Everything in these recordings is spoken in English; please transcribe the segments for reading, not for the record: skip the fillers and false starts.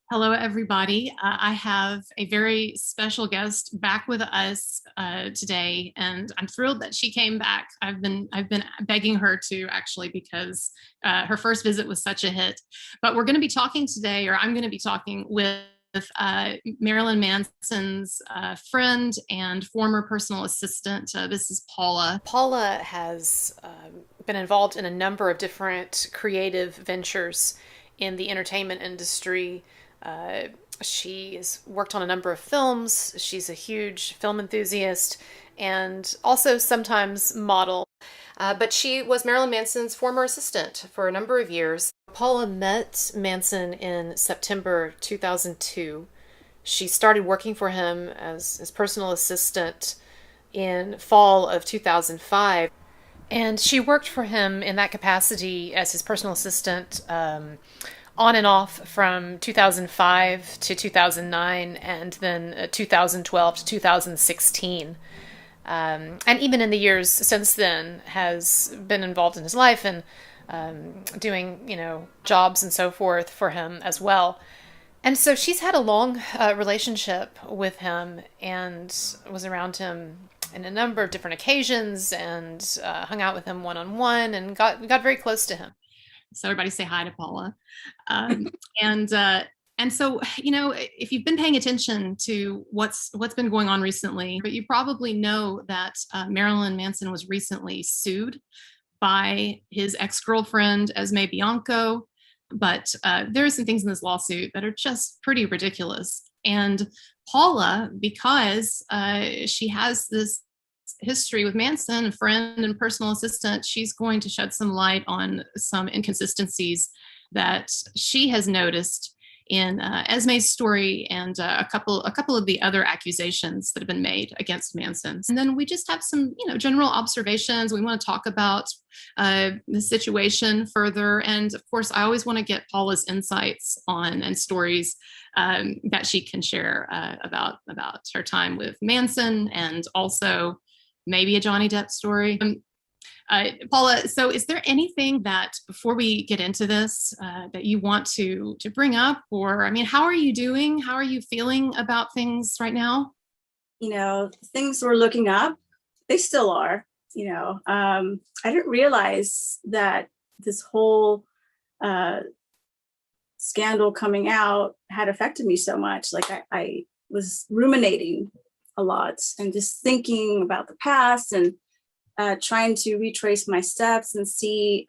Hello, everybody. I have a very special guest back with us today, and I'm thrilled that she came back. I've been begging her to actually because her first visit was such a hit. But we're going to be talking today, or I'm going to be talking with Marilyn Manson's friend and former personal assistant. This is Paula. Paula has been involved in a number of different creative ventures in the entertainment industry. Uh, she has worked on a number of films. She's a huge film enthusiast and also sometimes model. But she was Marilyn Manson's former assistant for a number of years. Paula met Manson in September 2002. She started working for him as his personal assistant in fall of 2005. And she worked for him in that capacity as his personal assistant on and off from 2005 to 2009 and then 2012 to 2016. And even in the years since then has been involved in his life and doing, jobs and so forth for him as well. And so she's had a long relationship with him and was around him in a number of different occasions and hung out with him one on one and got very close to him. So everybody say hi to Paula. Um, and uh, and so if you've been paying attention to what's been going on recently, but you probably know that Marilyn Manson was recently sued by his ex-girlfriend Esme Bianco. But there are some things in this lawsuit that are just pretty ridiculous. And Paula, because she has this history with Manson, a friend and personal assistant, she's going to shed some light on some inconsistencies that she has noticed in Esme's story and a couple of the other accusations that have been made against Manson. And then we just have some, general observations. We want to talk about the situation further, and of course, I always want to get Paula's insights on and stories that she can share about her time with Manson, and also maybe a Johnny Depp story. Paula, so is there anything that before we get into this that you want to bring up, or how are you doing? How are you feeling about things right now? Things were looking up. They still are. I didn't realize that this whole scandal coming out had affected me so much. Like I was ruminating a lot and just thinking about the past and trying to retrace my steps and see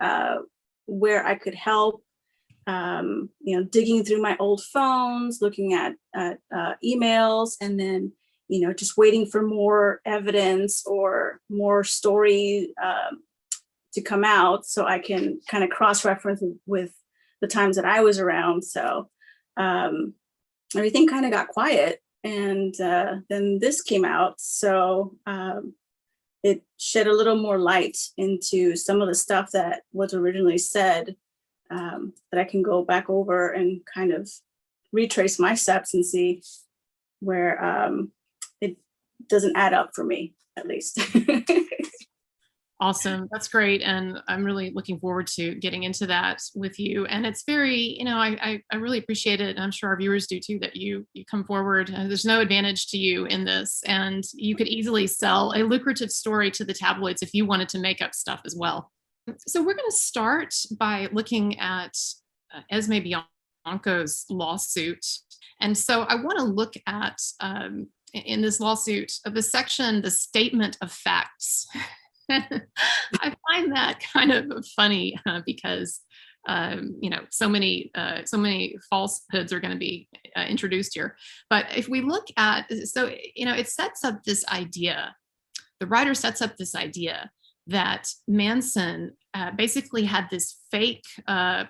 where I could help. Digging through my old phones, looking at emails, and then just waiting for more evidence or more story to come out so I can kind of cross-reference with the times that I was around. So everything kind of got quiet, and then this came out. So it shed a little more light into some of the stuff that was originally said, that I can go back over and kind of retrace my steps and see where it doesn't add up for me, at least. Awesome. That's great. And I'm really looking forward to getting into that with you. And it's very, I really appreciate it. And I'm sure our viewers do too, that you come forward. There's no advantage to you in this. And you could easily sell a lucrative story to the tabloids if you wanted to make up stuff as well. So we're going to start by looking at Esme Bianco's lawsuit. And so I want to look at, in this lawsuit, of the section, the statement of facts. I find that kind of funny because so many falsehoods are going to be introduced here. But if we look at, it sets up this idea. The writer sets up this idea that Manson basically had this fake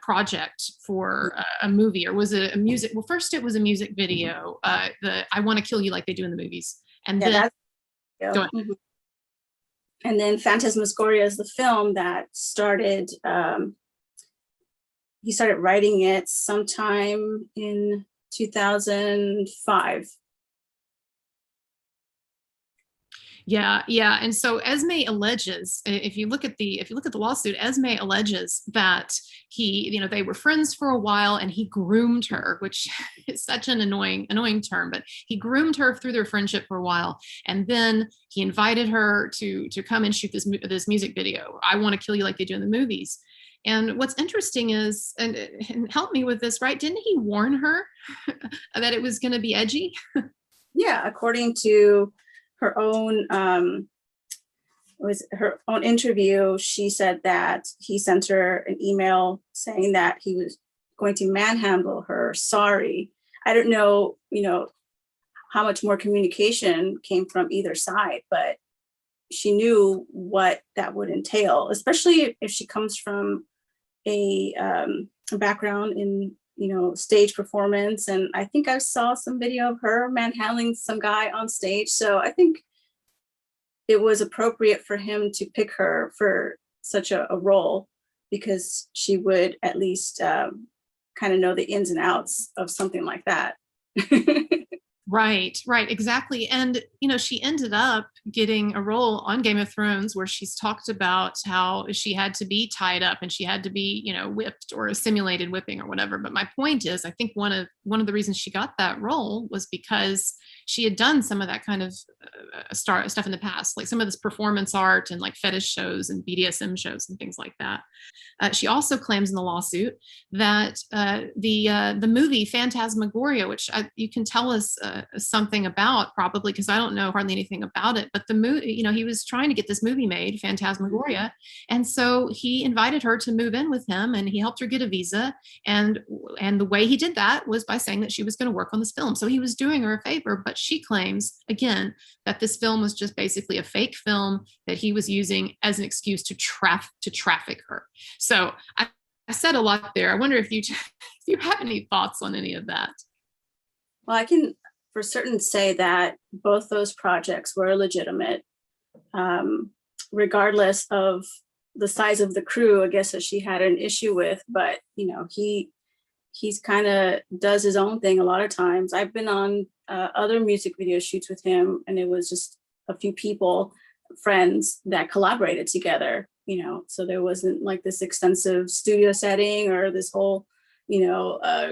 project for a movie, or was it a music? Well, first it was a music video, the "I Want to Kill You" like they do in the movies, and then go ahead. Mm-hmm. And then Phantasmagoria is the film that started, he started writing it sometime in 2005. Yeah, yeah. And so Esme alleges, if you look at the lawsuit, Esme alleges that they were friends for a while and he groomed her, which is such an annoying term, but he groomed her through their friendship for a while. And then he invited her to come and shoot this music video. I Want to Kill You Like They Do in the Movies. And what's interesting is, and help me with this, right? Didn't he warn her that it was going to be edgy? Yeah, according to her own was her own interview, she said that he sent her an email saying that he was going to manhandle her. Sorry. I don't know, how much more communication came from either side, but she knew what that would entail, especially if she comes from a background in stage performance. And I think I saw some video of her manhandling some guy on stage. So I think it was appropriate for him to pick her for such a role, because she would at least kind of know the ins and outs of something like that. Right, exactly. And, she ended up getting a role on Game of Thrones where she's talked about how she had to be tied up and she had to be, whipped or a simulated whipping or whatever. But my point is, I think one of the reasons she got that role was because she had done some of that kind of stuff in the past, like some of this performance art and like fetish shows and BDSM shows and things like that. She also claims in the lawsuit that the movie Phantasmagoria, which you can tell us something about probably, because I don't know hardly anything about it, but the movie, he was trying to get this movie made, Phantasmagoria, and so he invited her to move in with him, and he helped her get a visa, and the way he did that was by saying that she was going to work on this film. So he was doing her a favor, but she claims again that this film was just basically a fake film that he was using as an excuse to traffic her. So I said a lot there. I wonder if you have any thoughts on any of that. Well, I can for certain say that both those projects were legitimate, regardless of the size of the crew, I guess, that she had an issue with. But, he's kind of does his own thing a lot of times. I've been on other music video shoots with him, and it was just a few people, friends that collaborated together, so there wasn't like this extensive studio setting or this whole,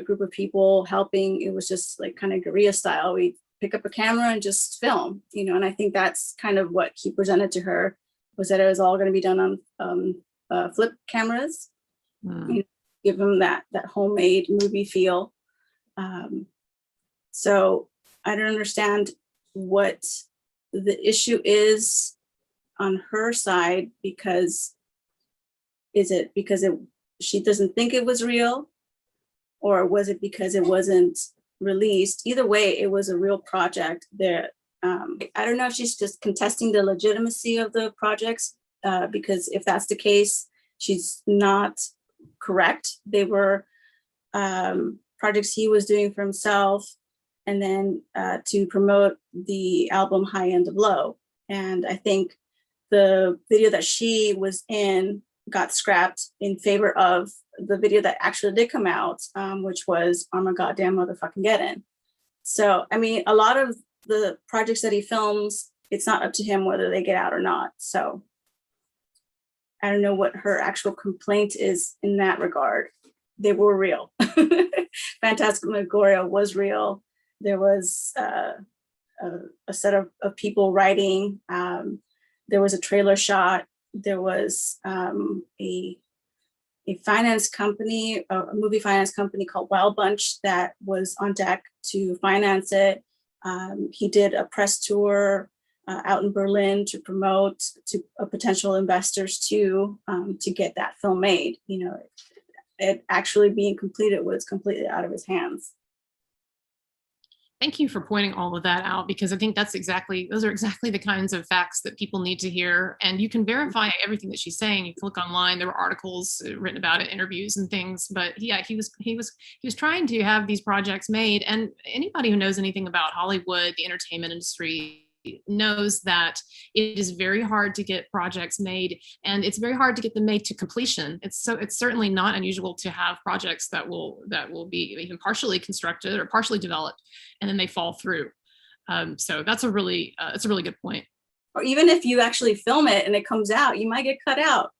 group of people helping. It was just like kind of guerrilla style. We pick up a camera and just film, and I think that's kind of what he presented to her, was that it was all going to be done on flip cameras, give them that homemade movie feel. So I don't understand what the issue is on her side, because is it because she doesn't think it was real, or was it because it wasn't released? Either way, it was a real project there. I don't know if she's just contesting the legitimacy of the projects, because if that's the case, she's not correct. They were projects he was doing for himself, and then to promote the album High End of Low. And I think the video that she was in got scrapped in favor of the video that actually did come out, which was I'm a Goddamn Motherfucking Get In. So, I mean, a lot of the projects that he films, it's not up to him whether they get out or not. So I don't know what her actual complaint is in that regard. They were real. Phantasmagoria was real. There was a set of people writing. There was a trailer shot. There was a finance company, a movie finance company called Wild Bunch that was on deck to finance it. He did a press tour out in Berlin to promote to potential investors to get that film made. It actually being completed was completely out of his hands. Thank you for pointing all of that out, because I think those are exactly the kinds of facts that people need to hear. And you can verify everything that she's saying. You can look online. There were articles written about it, interviews and things. But yeah, he was trying to have these projects made. And anybody who knows anything about Hollywood, the entertainment industry, knows that it is very hard to get projects made, and it's very hard to get them made to completion. It's certainly not unusual to have projects that will be even partially constructed or partially developed, and then they fall through. So that's a really good point. or even if you actually film it and it comes out, you might get cut out.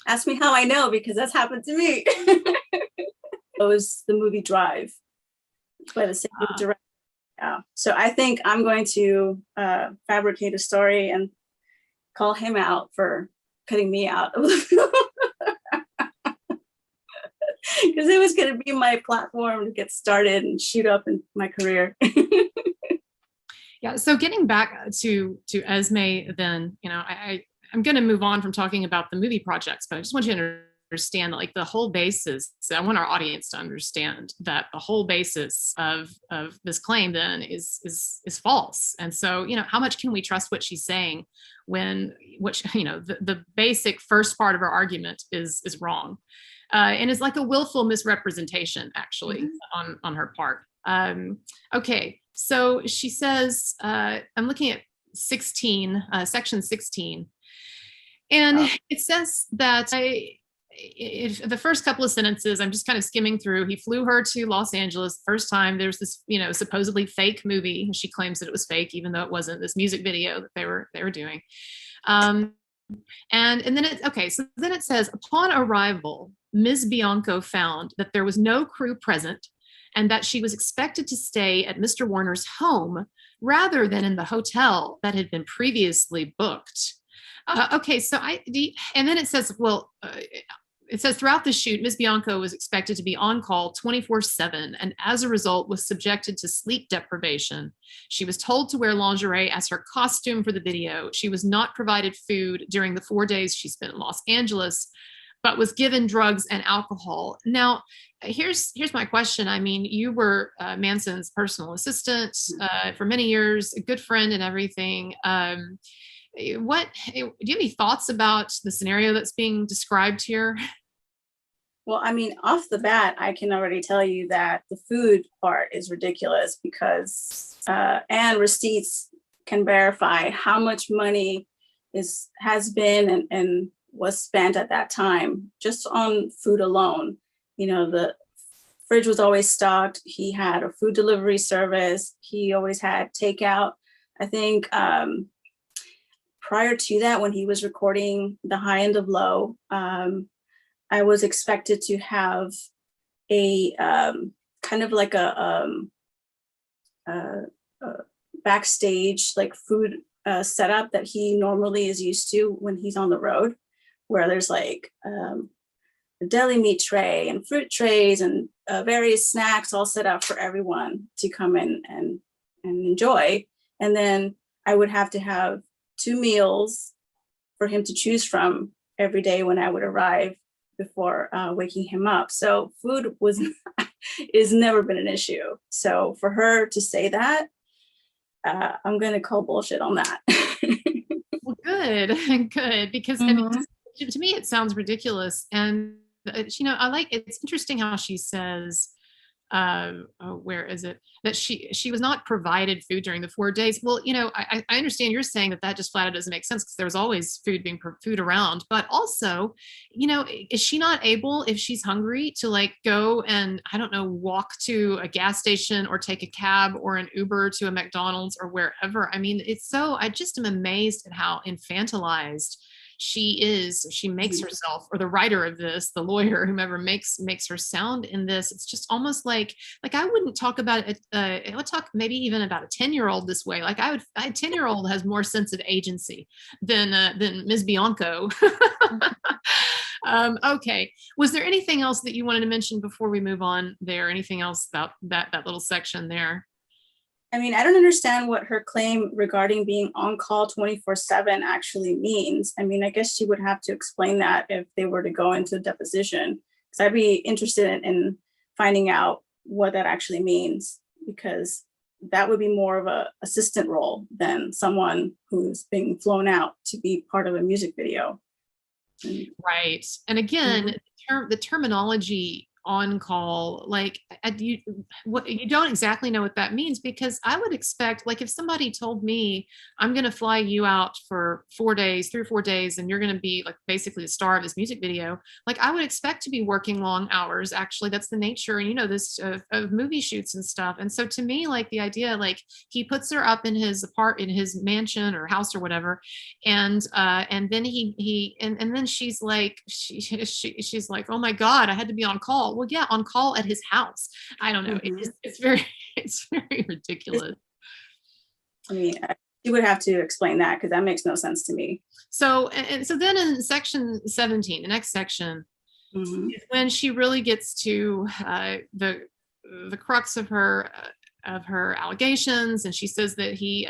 Ask me how I know, because that's happened to me. It was the movie Drive by the same director. Yeah. So I think I'm going to fabricate a story and call him out for cutting me out of the film. Because it was going to be my platform to get started and shoot up in my career. Yeah. So getting back to Esme, then, I'm going to move on from talking about the movie projects, but I just want you to understand that, like, the whole basis. So I want our audience to understand that the whole basis of this claim then is false. And so, how much can we trust what she's saying when the basic first part of her argument is wrong, and it's like a willful misrepresentation, actually, on her part. Okay. So she says, I'm looking at 16, section 16. And it says that the first couple of sentences, I'm just kind of skimming through. He flew her to Los Angeles the first time. There's this, supposedly fake movie. She claims that it was fake, even though it wasn't, this music video that they were doing. And then so then it says, upon arrival, Ms. Bianco found that there was no crew present and that she was expected to stay at Mr. Warner's home rather than in the hotel that had been previously booked. And then it says, it says throughout the shoot, Ms. Bianco was expected to be on call 24/7 and as a result was subjected to sleep deprivation. She was told to wear lingerie as her costume for the video. She was not provided food during the 4 days she spent in Los Angeles, but was given drugs and alcohol. Now, here's my question. I mean, you were Manson's personal assistant for many years, a good friend and everything. Do you have any thoughts about the scenario that's being described here? Well, I mean, off the bat, I can already tell you that the food part is ridiculous, because and receipts can verify how much money has been and was spent at that time just on food alone. The fridge was always stocked. He had a food delivery service. He always had takeout. I think prior to that, when he was recording The High End of Low, I was expected to have a kind of like a backstage, like, food setup that he normally is used to when he's on the road, where there's like a deli meat tray and fruit trays and various snacks all set up for everyone to come in and enjoy. And then I would have to have 2 meals for him to choose from every day when I would arrive before waking him up. So food is never been an issue. So for her to say that, I'm going to call bullshit on that. Well, good, because I mean, to me it sounds ridiculous. And I like, it's interesting how she says, where is it, that she was not provided food during the 4 days. Well, I understand you're saying that just flat out doesn't make sense, because there was always food around, but also, is she not able, if she's hungry, to like go and, I don't know, walk to a gas station or take a cab or an Uber to a McDonald's or wherever? I mean, I just am amazed at how infantilized she makes herself, or the writer of this, the lawyer, whomever makes her sound in this. It's just almost like I wouldn't talk about it. I would talk maybe even about a 10-year-old this way. Like a 10-year-old has more sense of agency than Ms. Bianco. Okay. Was there anything else that you wanted to mention before we move on there? Anything else about that little section there? I mean, I don't understand what her claim regarding being on call 24/7 actually means. I mean, I guess she would have to explain that if they were to go into deposition, because I'd be interested in finding out what that actually means, because that would be more of a assistant role than someone who's being flown out to be part of a music video. Right. And again, the terminology on call, like you don't exactly know what that means, because I would expect, like, if somebody told me I'm going to fly you out for 4 days, 3 or 4 days, and you're going to be like basically the star of this music video, like I would expect to be working long hours. Actually, that's the nature, and this of movie shoots and stuff. And so to me, like the idea, like he puts her up in his his mansion or house or whatever, and then and then she's like she's like, oh my God, I had to be on call. Well, yeah, on call at his house. I don't know. Mm-hmm. It's very it's very ridiculous. I mean, you would have to explain that, because that makes no sense to me. So and so then in section 17, the next section, Mm-hmm. is when she really gets to the crux of her allegations, and she says that he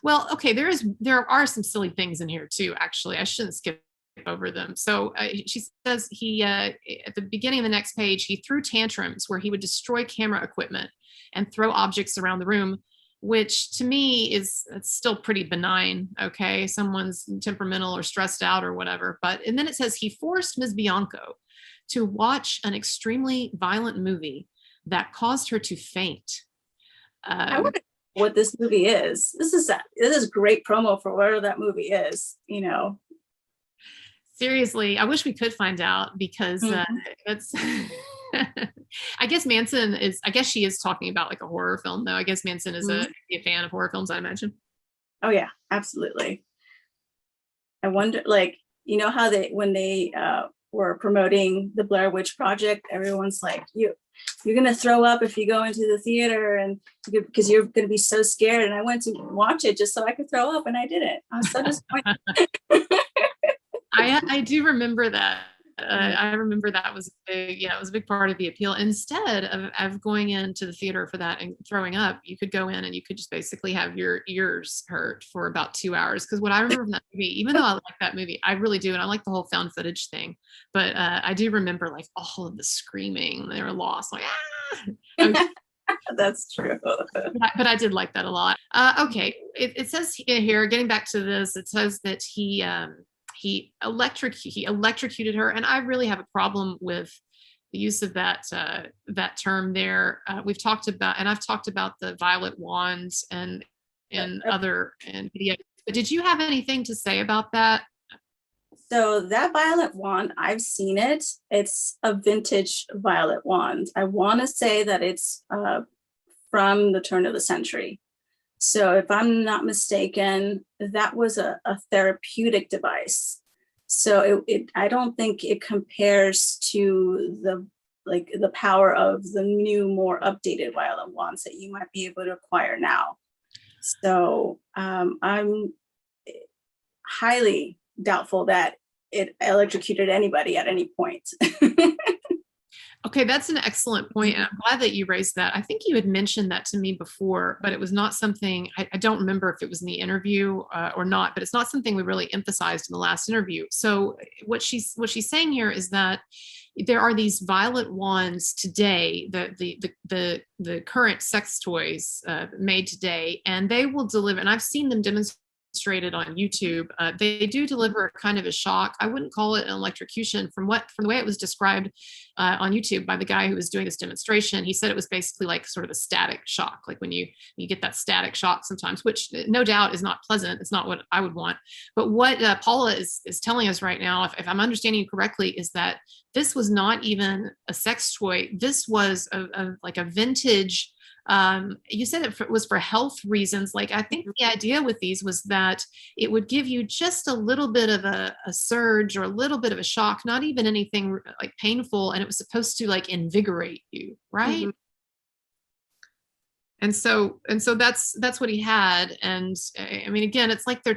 well, okay, there are some silly things in here too. Actually, I shouldn't skip over them. So she says he at the beginning of the next page, he threw tantrums where he would destroy camera equipment and throw objects around the room, which to me it's still pretty benign. Okay, someone's temperamental or stressed out or whatever. And then it says he forced Ms. Bianco to watch an extremely violent movie that caused her to faint. I wonder what this movie is. This is great promo for whatever that movie is. Seriously, I wish we could find out, because that's I guess she is talking about like a horror film, though. I guess Manson is a fan of horror films, I imagine. Oh yeah, absolutely. I wonder, like, how when they were promoting the Blair Witch Project, everyone's like, you're gonna throw up if you go into the theater, and because you're gonna be so scared. And I went to watch it just so I could throw up, and I didn't. I was so disappointed. I do remember that. I remember that was it was a big part of the appeal. Instead of going into the theater for that and throwing up, you could go in and you could just basically have your ears hurt for about 2 hours. Because what I remember from that movie, even though I like that movie, I really do, and I like the whole found footage thing, but I do remember like all of the screaming. They were lost, like ah! That's true. But I did like that a lot. Okay, it says here, getting back to this, it says that he electrocuted her, and I really have a problem with the use of that term there. I've talked about the violet wands and other videos. But did you have anything to say about that? So that violet wand, I've seen it. It's a vintage violet wand. I want to say that it's from the turn of the century. So if I'm not mistaken, that was a therapeutic device. So I don't think it compares to the power of the new, more updated violet wands that you might be able to acquire now. So I'm highly doubtful that it electrocuted anybody at any point. Okay, that's an excellent point, and I'm glad that you raised that. I think you had mentioned that to me before, but it was not something, I don't remember if it was in the interview or not, but it's not something we really emphasized in the last interview. So what she's saying here is that there are these violet wands today, the current sex toys made today, and they will deliver, and I've seen them demonstrated on YouTube. They do deliver kind of a shock. I wouldn't call it an electrocution from the way it was described on YouTube by the guy who was doing this demonstration. He said it was basically like sort of a static shock, like when you get that static shock sometimes, which no doubt is not pleasant. It's not what I would want. But what Paula is telling us right now, if I'm understanding you correctly, is that this was not even a sex toy. This was like a vintage. You said it was for health reasons. Like, I think the idea with these was that it would give you just a little bit of a surge or a little bit of a shock, not even anything like painful. And it was supposed to like invigorate you. Right. Mm-hmm. And so that's what he had. And I mean, again, it's like the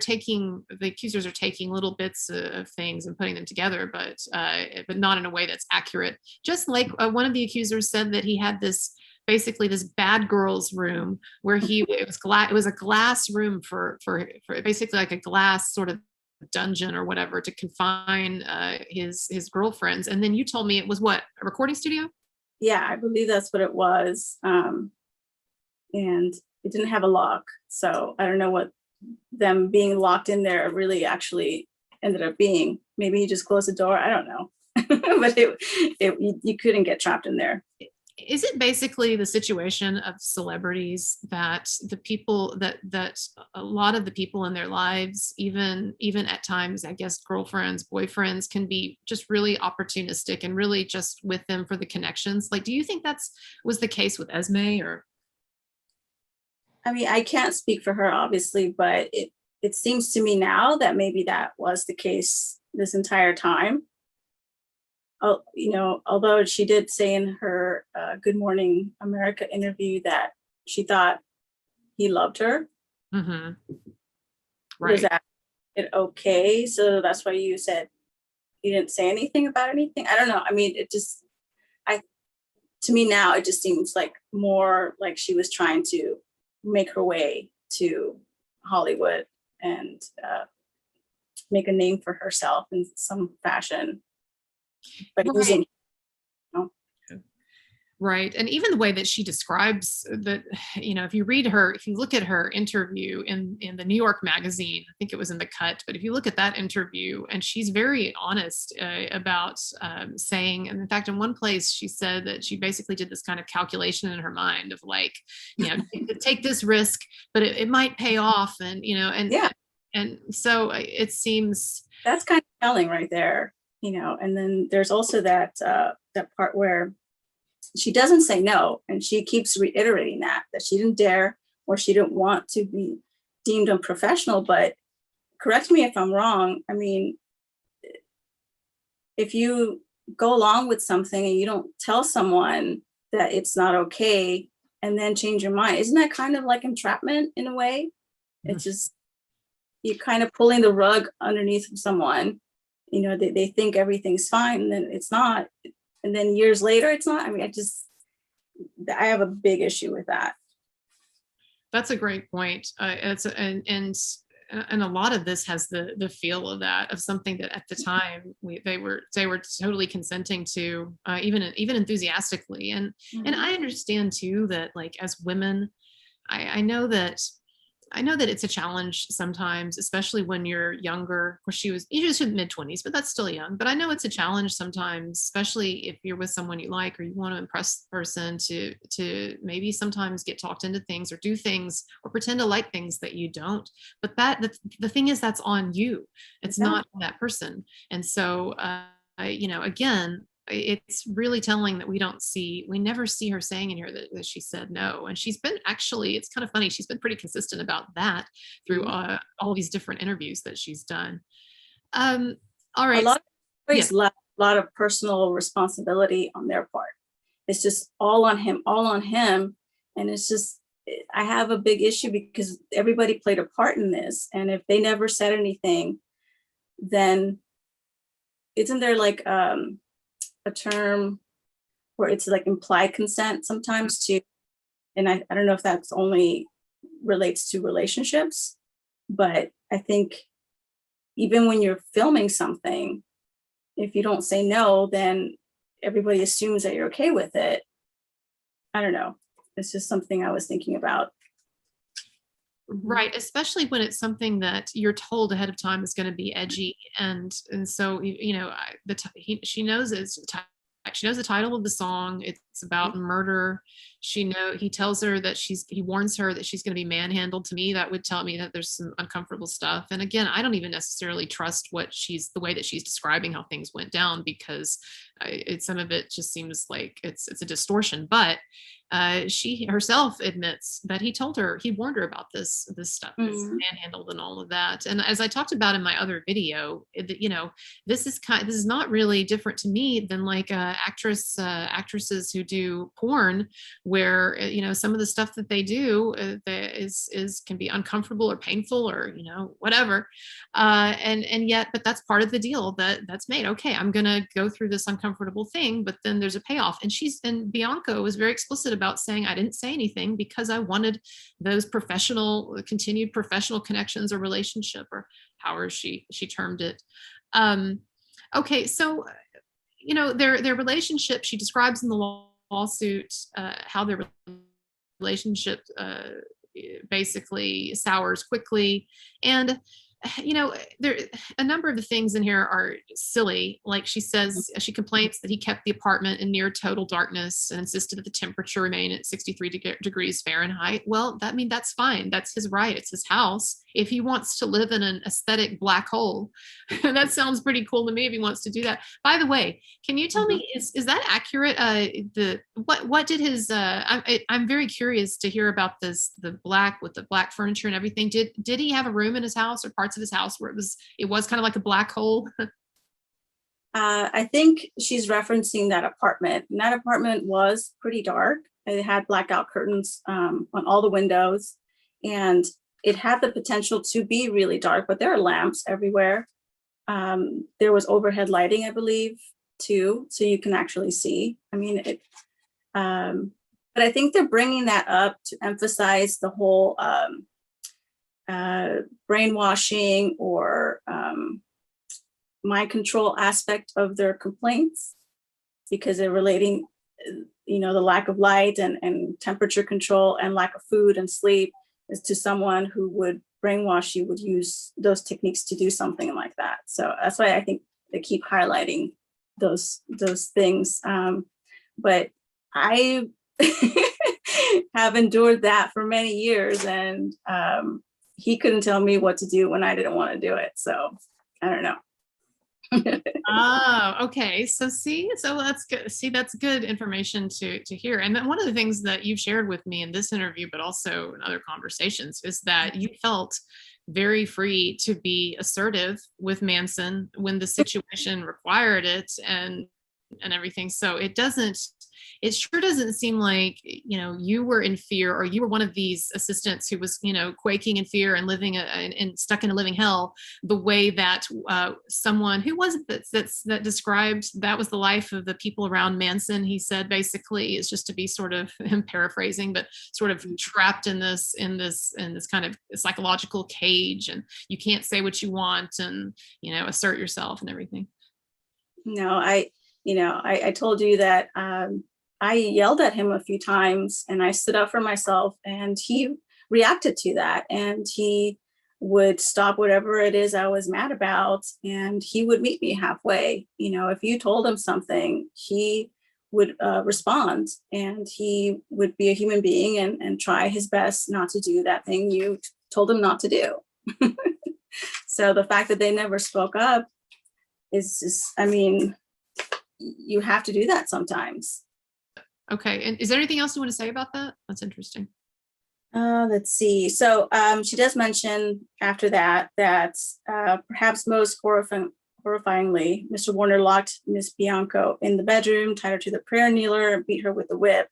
accusers are taking little bits of things and putting them together, but not in a way that's accurate. Just like one of the accusers said that he had basically this bad girl's room where it was a glass room for basically like a glass sort of dungeon or whatever to confine his girlfriends. And then you told me it was what, a recording studio? Yeah, I believe that's what it was. And it didn't have a lock. So I don't know what them being locked in there really actually ended up being. Maybe he just closed the door. I don't know. but you couldn't get trapped in there. Is it basically the situation of celebrities that the people that a lot of the people in their lives, even at times, I guess, girlfriends, boyfriends, can be just really opportunistic and really just with them for the connections? Like, do you think was the case with Esme? Or I mean, I can't speak for her, obviously, but it seems to me now that maybe that was the case this entire time. Although she did say in her Good Morning America interview that she thought he loved her. Mm-hmm. Right. Was that okay? So that's why you said he didn't say anything about anything. I don't know. I mean, to me now, it just seems like more like she was trying to make her way to Hollywood and make a name for herself in some fashion. But right. using, right. And even the way that she describes that, if you look at her interview in the New York Magazine, I think it was in The Cut, but if you look at that interview, and she's very honest about saying, and in fact, in one place she said that she basically did this kind of calculation in her mind of like, take this risk, but it might pay off. And, yeah. And so it seems that's kind of telling right there, and then there's also that part where she doesn't say no, and she keeps reiterating that she didn't dare or she didn't want to be deemed unprofessional. But correct me if I'm wrong. I mean, if you go along with something and you don't tell someone that it's not okay and then change your mind, isn't that kind of like entrapment in a way? Mm-hmm. It's just, you're kind of pulling the rug underneath someone. They think everything's fine, and then it's not. And then years later, it's not. I mean, I have a big issue with that. That's a great point. And a lot of this has the feel of that, of something that at the time they were totally consenting to, even enthusiastically. And mm-hmm. and I understand too that, like, as women, I know that it's a challenge sometimes, especially when you're younger. Of course, she was in mid-20s, but that's still young. But I know it's a challenge sometimes, especially if you're with someone you like or you want to impress the person, to maybe sometimes get talked into things or do things or pretend to like things that you don't. But the thing is, that's on you. It's not on that person. And so, again, it's really telling that we never see her saying in here that she said no. And she's been, actually, it's kind of funny, she's been pretty consistent about that through all these different interviews that she's done. All right. A lot of personal responsibility on their part. It's just all on him. And it's just, I have a big issue because everybody played a part in this. And if they never said anything, then isn't there like a term where it's like implied consent sometimes too? And I don't know if that's only relates to relationships, but I think even when you're filming something, if you don't say no, then everybody assumes that you're okay with it. I don't know. It's just something I was thinking about. Right, especially when it's something that you're told ahead of time is going to be edgy, and so she knows she knows the title of the song. It's about murder. He tells her that he warns her that she's going to be manhandled. To me, that would tell me that there's some uncomfortable stuff. And again, I don't even necessarily trust the way that she's describing how things went down, because some of it just seems like it's a distortion. But she herself admits that he warned her about this stuff, this manhandled and all of that. And as I talked about in my other video, this is not really different to me than like actresses who do porn, where some of the stuff that they do can be uncomfortable or painful or whatever, and yet, but that's part of the deal that's made. Okay, I'm gonna go through this uncomfortable thing, but then there's a payoff. And Bianco was very explicit about saying, I didn't say anything because I wanted those continued professional connections or relationship, or however she termed it. Okay, so their relationship, she describes in the lawsuit how their relationship basically sours quickly. And there a number of the things in here are silly. Like she says, she complains that he kept the apartment in near total darkness and insisted that the temperature remain at 63 degrees Fahrenheit. Well, that's fine. That's his right. It's his house. If he wants to live in an aesthetic black hole, that sounds pretty cool to me if he wants to do that. By the way, can you tell me, is that accurate? What did his I'm very curious to hear about this, the black with the black furniture and everything. Did he have a room in his house or parts of his house where it was kind of like a black hole? I think she's referencing that apartment. And that apartment was pretty dark. It had blackout curtains on all the windows, and it had the potential to be really dark, but there are lamps everywhere. There was overhead lighting, I believe, too, so you can actually see. But I think they're bringing that up to emphasize the whole brainwashing or mind control aspect of their complaints, because they're relating, the lack of light and temperature control and lack of food and sleep is to someone who would brainwash you, would use those techniques to do something like that. So that's why I think they keep highlighting those things. But I have endured that for many years, and he couldn't tell me what to do when I didn't want to do it. So I don't know. Oh, okay. So that's good. See, that's good information to hear. And then one of the things that you've shared with me in this interview, but also in other conversations, is that you felt very free to be assertive with Manson when the situation required it and everything. So it sure doesn't seem like, you were in fear, or you were one of these assistants who was, quaking in fear and living and stuck in a living hell, the way that someone who was that described that was the life of the people around Manson. He said basically is just to be sort of, I'm paraphrasing, but sort of trapped in this kind of psychological cage, and you can't say what you want and, assert yourself and everything. No, I told you that I yelled at him a few times, and I stood up for myself, and he reacted to that, and he would stop whatever it is I was mad about, and he would meet me halfway. If you told him something, he would respond, and he would be a human being and try his best not to do that thing you told him not to do. So the fact that they never spoke up is just, you have to do that sometimes. Okay. And is there anything else you want to say about that? That's interesting. Let's see. So she does mention after that perhaps most horrifyingly, Mr. Warner locked Miss Bianco in the bedroom, tied her to the prayer kneeler, and beat her with the whip,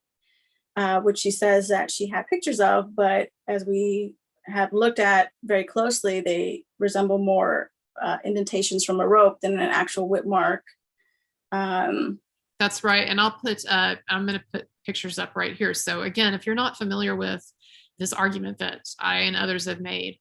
which she says that she had pictures of. But as we have looked at very closely, they resemble more indentations from a rope than an actual whip mark. That's right. And I'm going to put pictures up right here. So again, if you're not familiar with this argument that I and others have made,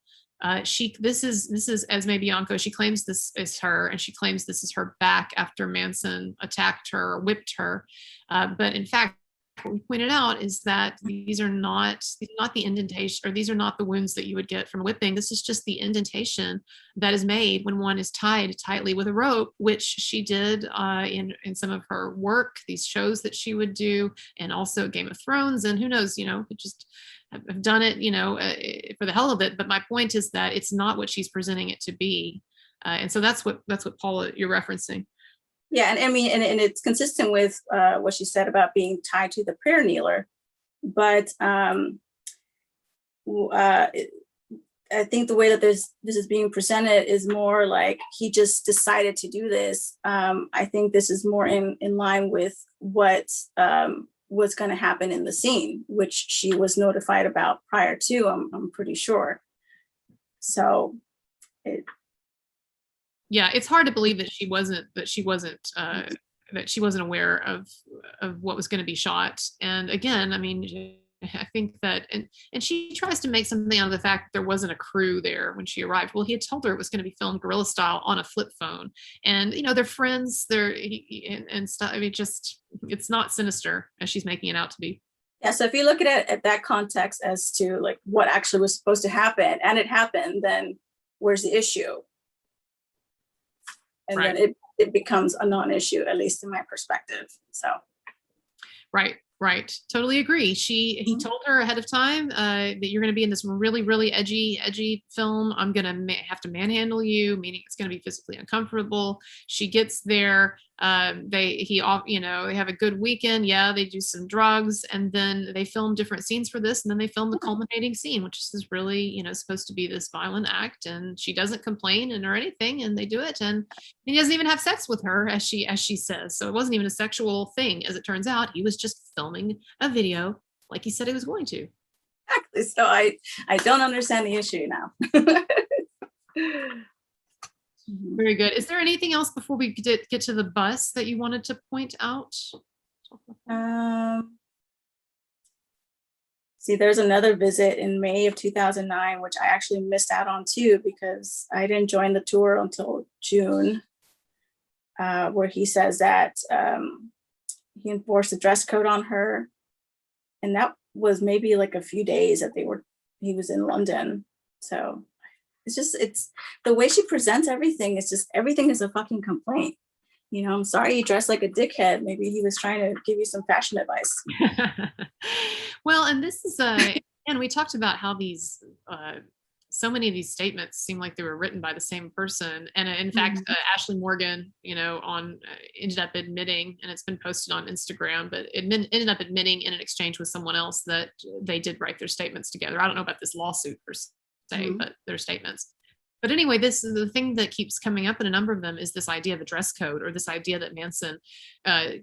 this is Esme Bianco. She claims this is her, and she claims this is her back after Manson attacked her, or whipped her. But in fact, what we pointed out is that these are not the indentation, or these are not the wounds that you would get from whipping. This is just the indentation that is made when one is tied tightly with a rope, which she did in some of her work, these shows that she would do, and also Game of Thrones, and who knows, just have done it, for the hell of it. But my point is that it's not what she's presenting it to be, and so that's what Paula, you're referencing. Yeah, and it's consistent with what she said about being tied to the prayer kneeler. But I think the way that this is being presented is more like he just decided to do this. I think this is more in line with what was going to happen in the scene, which she was notified about prior to. I'm pretty sure. So. Yeah, it's hard to believe that she wasn't aware of what was going to be shot. And again, I think that, and she tries to make something out of the fact that there wasn't a crew there when she arrived. Well, he had told her it was going to be filmed guerrilla style on a flip phone, and they're friends, and stuff. It's not sinister as she's making it out to be. Yeah, so if you look at it at that context as to like what actually was supposed to happen, and it happened, then where's the issue? And Right. then it becomes a non-issue, at least in my perspective. So. Right. Totally agree. He told her ahead of time that you're going to be in this really, really edgy film. I'm going to have to manhandle you, meaning it's going to be physically uncomfortable. She gets there. They have a good weekend. Yeah, they do some drugs, and then they film different scenes for this, and then they film the culminating scene, which is really, supposed to be this violent act. And she doesn't complain or anything, and they do it. And he doesn't even have sex with her, as she says. So it wasn't even a sexual thing, as it turns out. He was just filming a video like he said he was going to. Exactly. So I don't understand the issue now. Very good. Is there anything else before we get to the bus that you wanted to point out? See, there's another visit in May of 2009, which I actually missed out on too, because I didn't join the tour until June, where he says that he enforced a dress code on her. And that was maybe like a few days that he was in London. So it's the way she presents everything. It's just, everything is a fucking complaint. I'm sorry you dressed like a dickhead. Maybe he was trying to give you some fashion advice. Well, and this is and we talked about how these so many of these statements seem like they were written by the same person. And in fact, Ashley Morgan, ended up admitting, and it's been posted on Instagram, but ended up admitting in an exchange with someone else that they did write their statements together. I don't know about this lawsuit per se, but their statements. But anyway, this is the thing that keeps coming up in a number of them, is this idea of a dress code, or this idea that Manson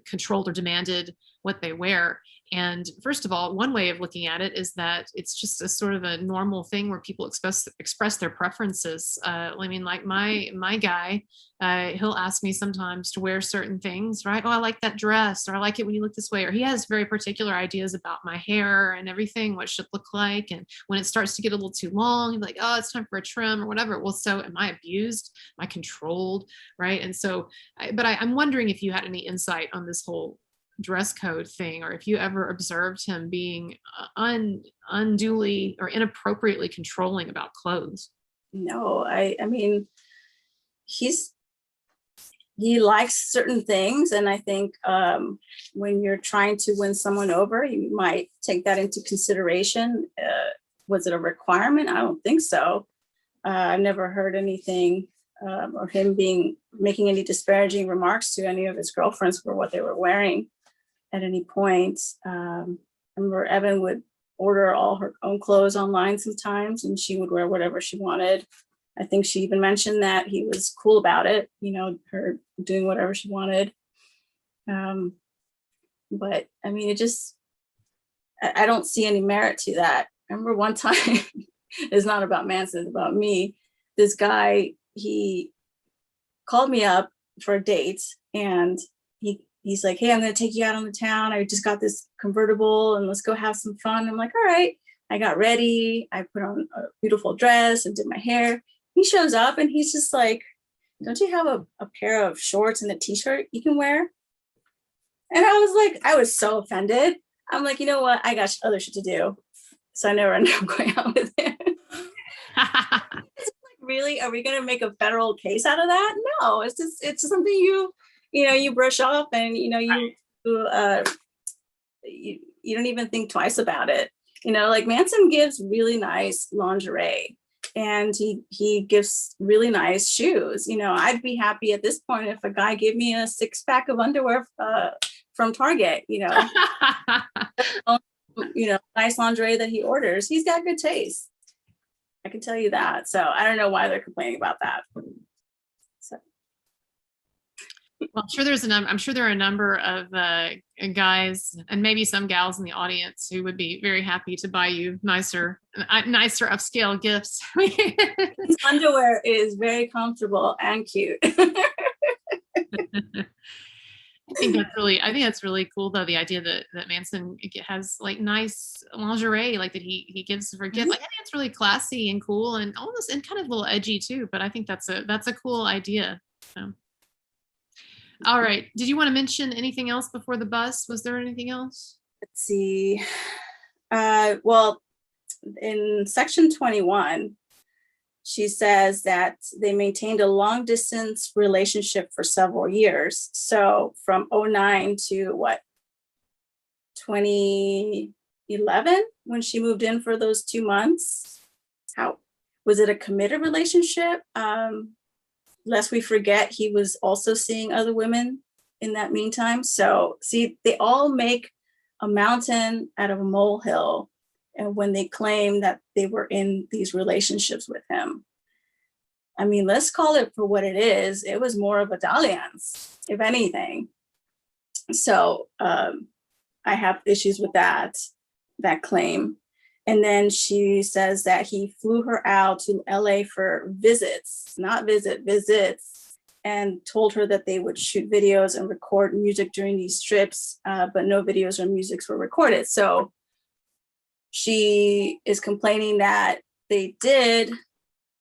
controlled or demanded what they wear. And first of all, one way of looking at it is that it's just a sort of a normal thing where people express their preferences. I mean, like my guy, he'll ask me sometimes to wear certain things, right? Oh, I like that dress, or I like it when you look this way, or he has very particular ideas about my hair and everything, what it should look like. And when it starts to get a little too long, he's like, oh, it's time for a trim or whatever. Well, so am I abused? Am I controlled? Right. And so, I'm wondering if you had any insight on this whole dress code thing, or if you ever observed him being unduly or inappropriately controlling about clothes. No, I mean, he likes certain things, and I think when you're trying to win someone over, you might take that into consideration. Was it a requirement? I don't think so. I've never heard anything or him making any disparaging remarks to any of his girlfriends for what they were wearing at any point. I remember Evan would order all her own clothes online sometimes, and she would wear whatever she wanted. I think she even mentioned that he was cool about it, her doing whatever she wanted. But I mean, I don't see any merit to that. I remember one time, it's not about Manson, it's about me. This guy, he called me up for a date, and he's like, hey, I'm going to take you out on the town. I just got this convertible and let's go have some fun. I'm like, all right. I got ready. I put on a beautiful dress and did my hair. He shows up and he's just like, don't you have a pair of shorts and a t-shirt you can wear? And I was so offended. I'm like, you know what? I got other shit to do. So I never ended up going out with him. It's like, really? Are we going to make a federal case out of that? No, it's something you brush off, and you don't even think twice about it. Like Manson gives really nice lingerie, and he gives really nice shoes. I'd be happy at this point if a guy gave me a 6-pack of underwear from Target. Nice lingerie that he orders. He's got good taste. I can tell you that. So I don't know why they're complaining about that. Well, I'm sure there are a number of guys and maybe some gals in the audience who would be very happy to buy you nicer upscale gifts. His underwear is very comfortable and cute. I think that's really cool, though, the idea that Manson has like nice lingerie, like that he gives for gifts. Like, I think it's really classy and cool, and almost and kind of a little edgy too. But I think that's a cool idea. So. All right. Did you want to mention anything else before the bus? Was there anything else? Let's see. Well, in section 21, she says that they maintained a long distance relationship for several years. So from '09 to what, 2011, when she moved in for those 2 months. How was it a committed relationship? Lest we forget, he was also seeing other women in that meantime. So see, they all make a mountain out of a molehill, and when they claim that they were in these relationships with him. I mean, let's call it for what it is. It was more of a dalliance, if anything. So I have issues with that claim. And then she says that he flew her out to LA for visits, and told her that they would shoot videos and record music during these trips, but no videos or musics were recorded. So she is complaining that they did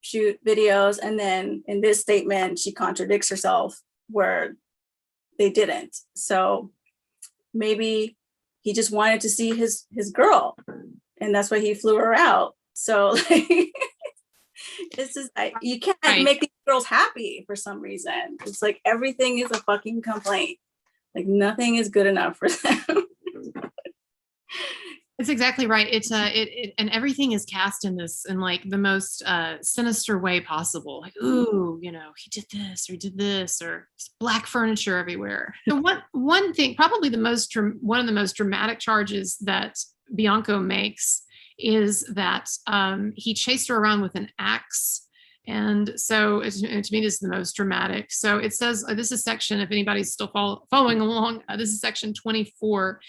shoot videos, and then in this statement, she contradicts herself where they didn't. So maybe he just wanted to see his girl, and that's why he flew her out. So like, this is, you can't make these girls happy for some reason. It's like everything is a fucking complaint. Like nothing is good enough for them. It's exactly right. It's and everything is cast in like the most sinister way possible. Like, ooh, you know, he did this or he did this, or black furniture everywhere. So one thing, probably one of the most dramatic charges that Bianco makes is that he chased her around with an axe. And so to me, this is the most dramatic. So it says, this is section, if anybody's still following along, this is section 24.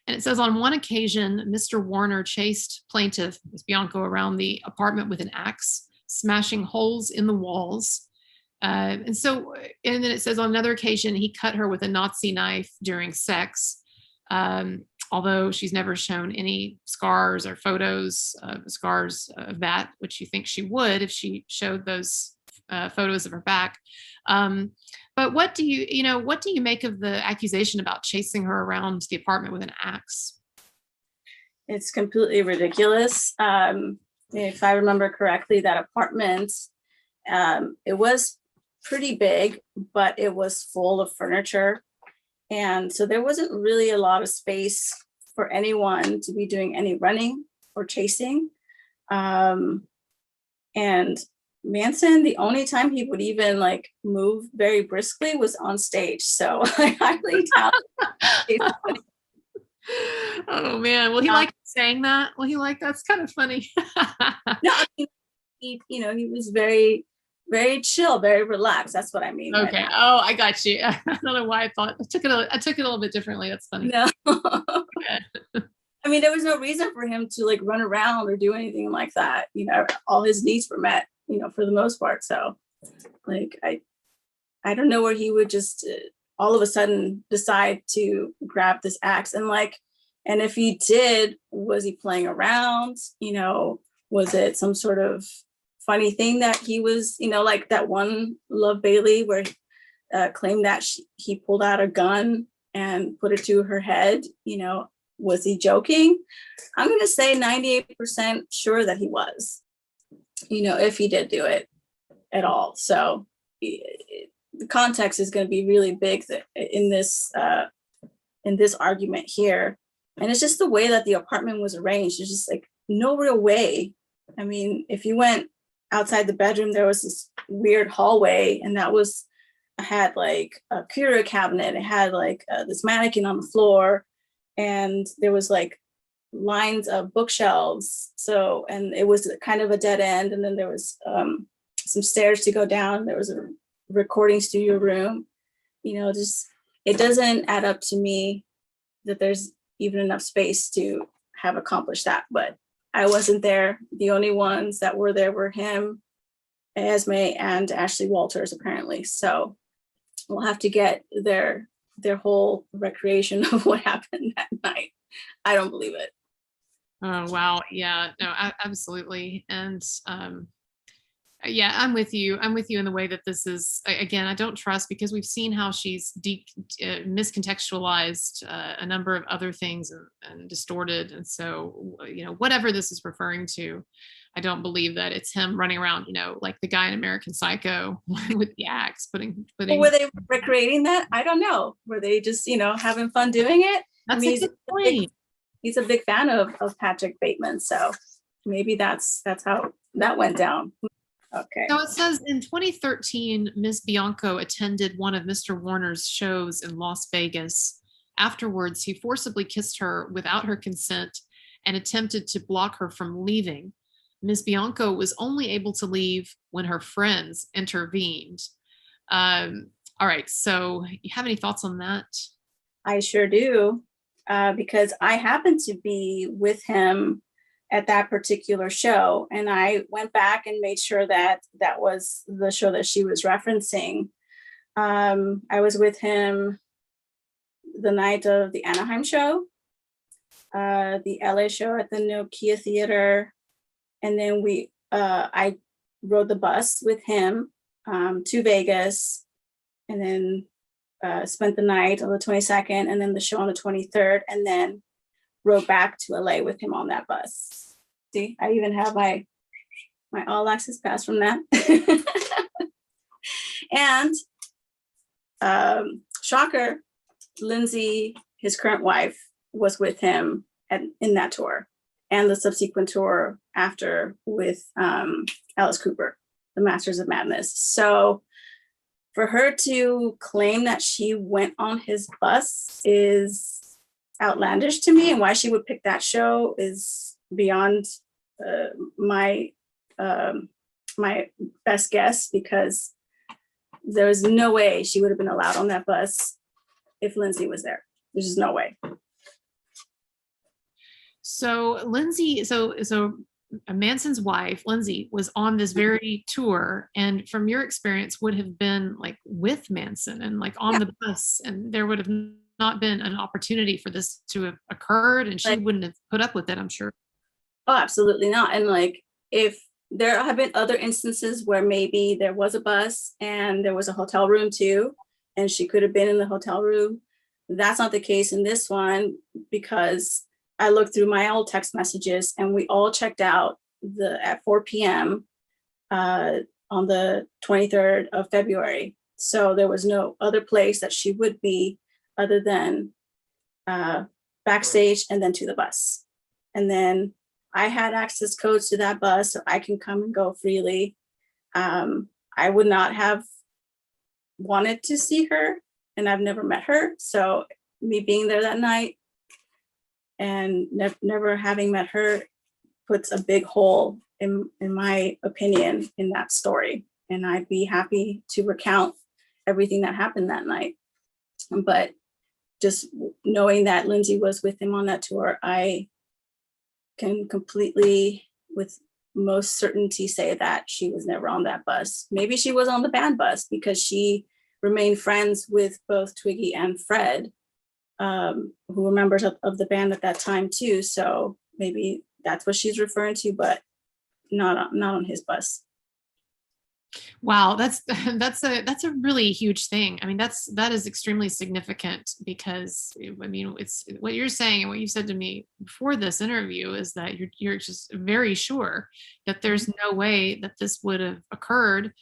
And it says, on one occasion, Mr. Warner chased plaintiff, Ms. Bianco, around the apartment with an axe, smashing holes in the walls. And then it says, on another occasion, he cut her with a Nazi knife during sex. Although she's never shown any scars or photos of scars of that, which you think she would if she showed those photos of her back. But what do you make of the accusation about chasing her around the apartment with an axe? It's completely ridiculous. If I remember correctly, that apartment, it was pretty big, but it was full of furniture. And so there wasn't really a lot of space for anyone to be doing any running or chasing. And Manson, the only time he would even like move very briskly was on stage. So I highly doubt. Oh man, will he like saying that? Will he like, that's kind of funny. No, I mean, he was very, very chill, very relaxed. That's what I mean. Okay. Oh, I got you. I don't know why I took it a little bit differently. That's funny. No. I mean, there was no reason for him to like run around or do anything like that. All his needs were met, for the most part. So like, I don't know where he would just all of a sudden decide to grab this axe and if he did, was he playing around? Was it some sort of funny thing that he was, like that one Love Bailey where claimed that he pulled out a gun and put it to her head, was he joking? I'm going to say 98% sure that he was, if he did do it at all. So the context is going to be really big in this argument here. And it's just the way that the apartment was arranged. There's just like no real way. I mean, if you went outside the bedroom, there was this weird hallway, and had like a curio cabinet. It had like this mannequin on the floor, and there was like lines of bookshelves. So, and it was kind of a dead end. And then there was some stairs to go down. There was a recording studio room. Just it doesn't add up to me that there's even enough space to have accomplished that. But I wasn't there. The only ones that were there were him, Esme, and Ashley Walters, apparently. So we'll have to get their whole recreation of what happened that night. I don't believe it. Oh, wow. Yeah, no, absolutely. And Yeah, I'm with you. I'm with you in the way that this is, again, I don't trust, because we've seen how she's miscontextualized a number of other things, and distorted. And so, whatever this is referring to, I don't believe that it's him running around, like the guy in American Psycho with the axe, putting. Were they recreating that? I don't know. Were they just, having fun doing it? That's a good point. He's a big fan of Patrick Bateman, so maybe that's how that went down. Okay. So it says in 2013, Ms. Bianco attended one of Mr. Warner's shows in Las Vegas. Afterwards, he forcibly kissed her without her consent and attempted to block her from leaving. Ms. Bianco was only able to leave when her friends intervened. All right. So you have any thoughts on that? I sure do, because I happened to be with him at that particular show. And I went back and made sure that that was the show that she was referencing. I was with him the night of the Anaheim show, the LA show at the Nokia Theater. And then I rode the bus with him to Vegas, and then spent the night on the 22nd, and then the show on the 23rd, and then rode back to LA with him on that bus. See, I even have my all access pass from that. And shocker, Lindsay, his current wife, was with him in that tour, and the subsequent tour after with Alice Cooper, the Masters of Madness. So for her to claim that she went on his bus is outlandish to me, and why she would pick that show is beyond my best guess, because there's no way she would have been allowed on that bus if Lindsay was there. There's just no way. So Lindsay, so Manson's wife, Lindsay, was on this very tour, and from your experience would have been like with Manson and like on the bus, and there would have not been an opportunity for this to have occurred, and she wouldn't have put up with it, I'm sure. Oh, absolutely not. And like, if there have been other instances where maybe there was a bus and there was a hotel room too, and she could have been in the hotel room, that's not the case in this one, because I looked through my old text messages and we all checked out at 4 p.m. On the 23rd of February. So there was no other place that she would be other than backstage and then to the bus. And then I had access codes to that bus, so I can come and go freely. I would not have wanted to see her, and I've never met her. So me being there that night and never having met her puts a big hole in my opinion in that story. And I'd be happy to recount everything that happened that night. But just knowing that Lindsay was with him on that tour, I can completely, with most certainty, say that she was never on that bus. Maybe she was on the band bus, because she remained friends with both Twiggy and Fred, who were members of the band at that time too. So maybe that's what she's referring to, but not on his bus. Wow, that's a really huge thing. I mean, that is extremely significant, because I mean, it's what you're saying and what you said to me before this interview is that you're just very sure that there's no way that this would have occurred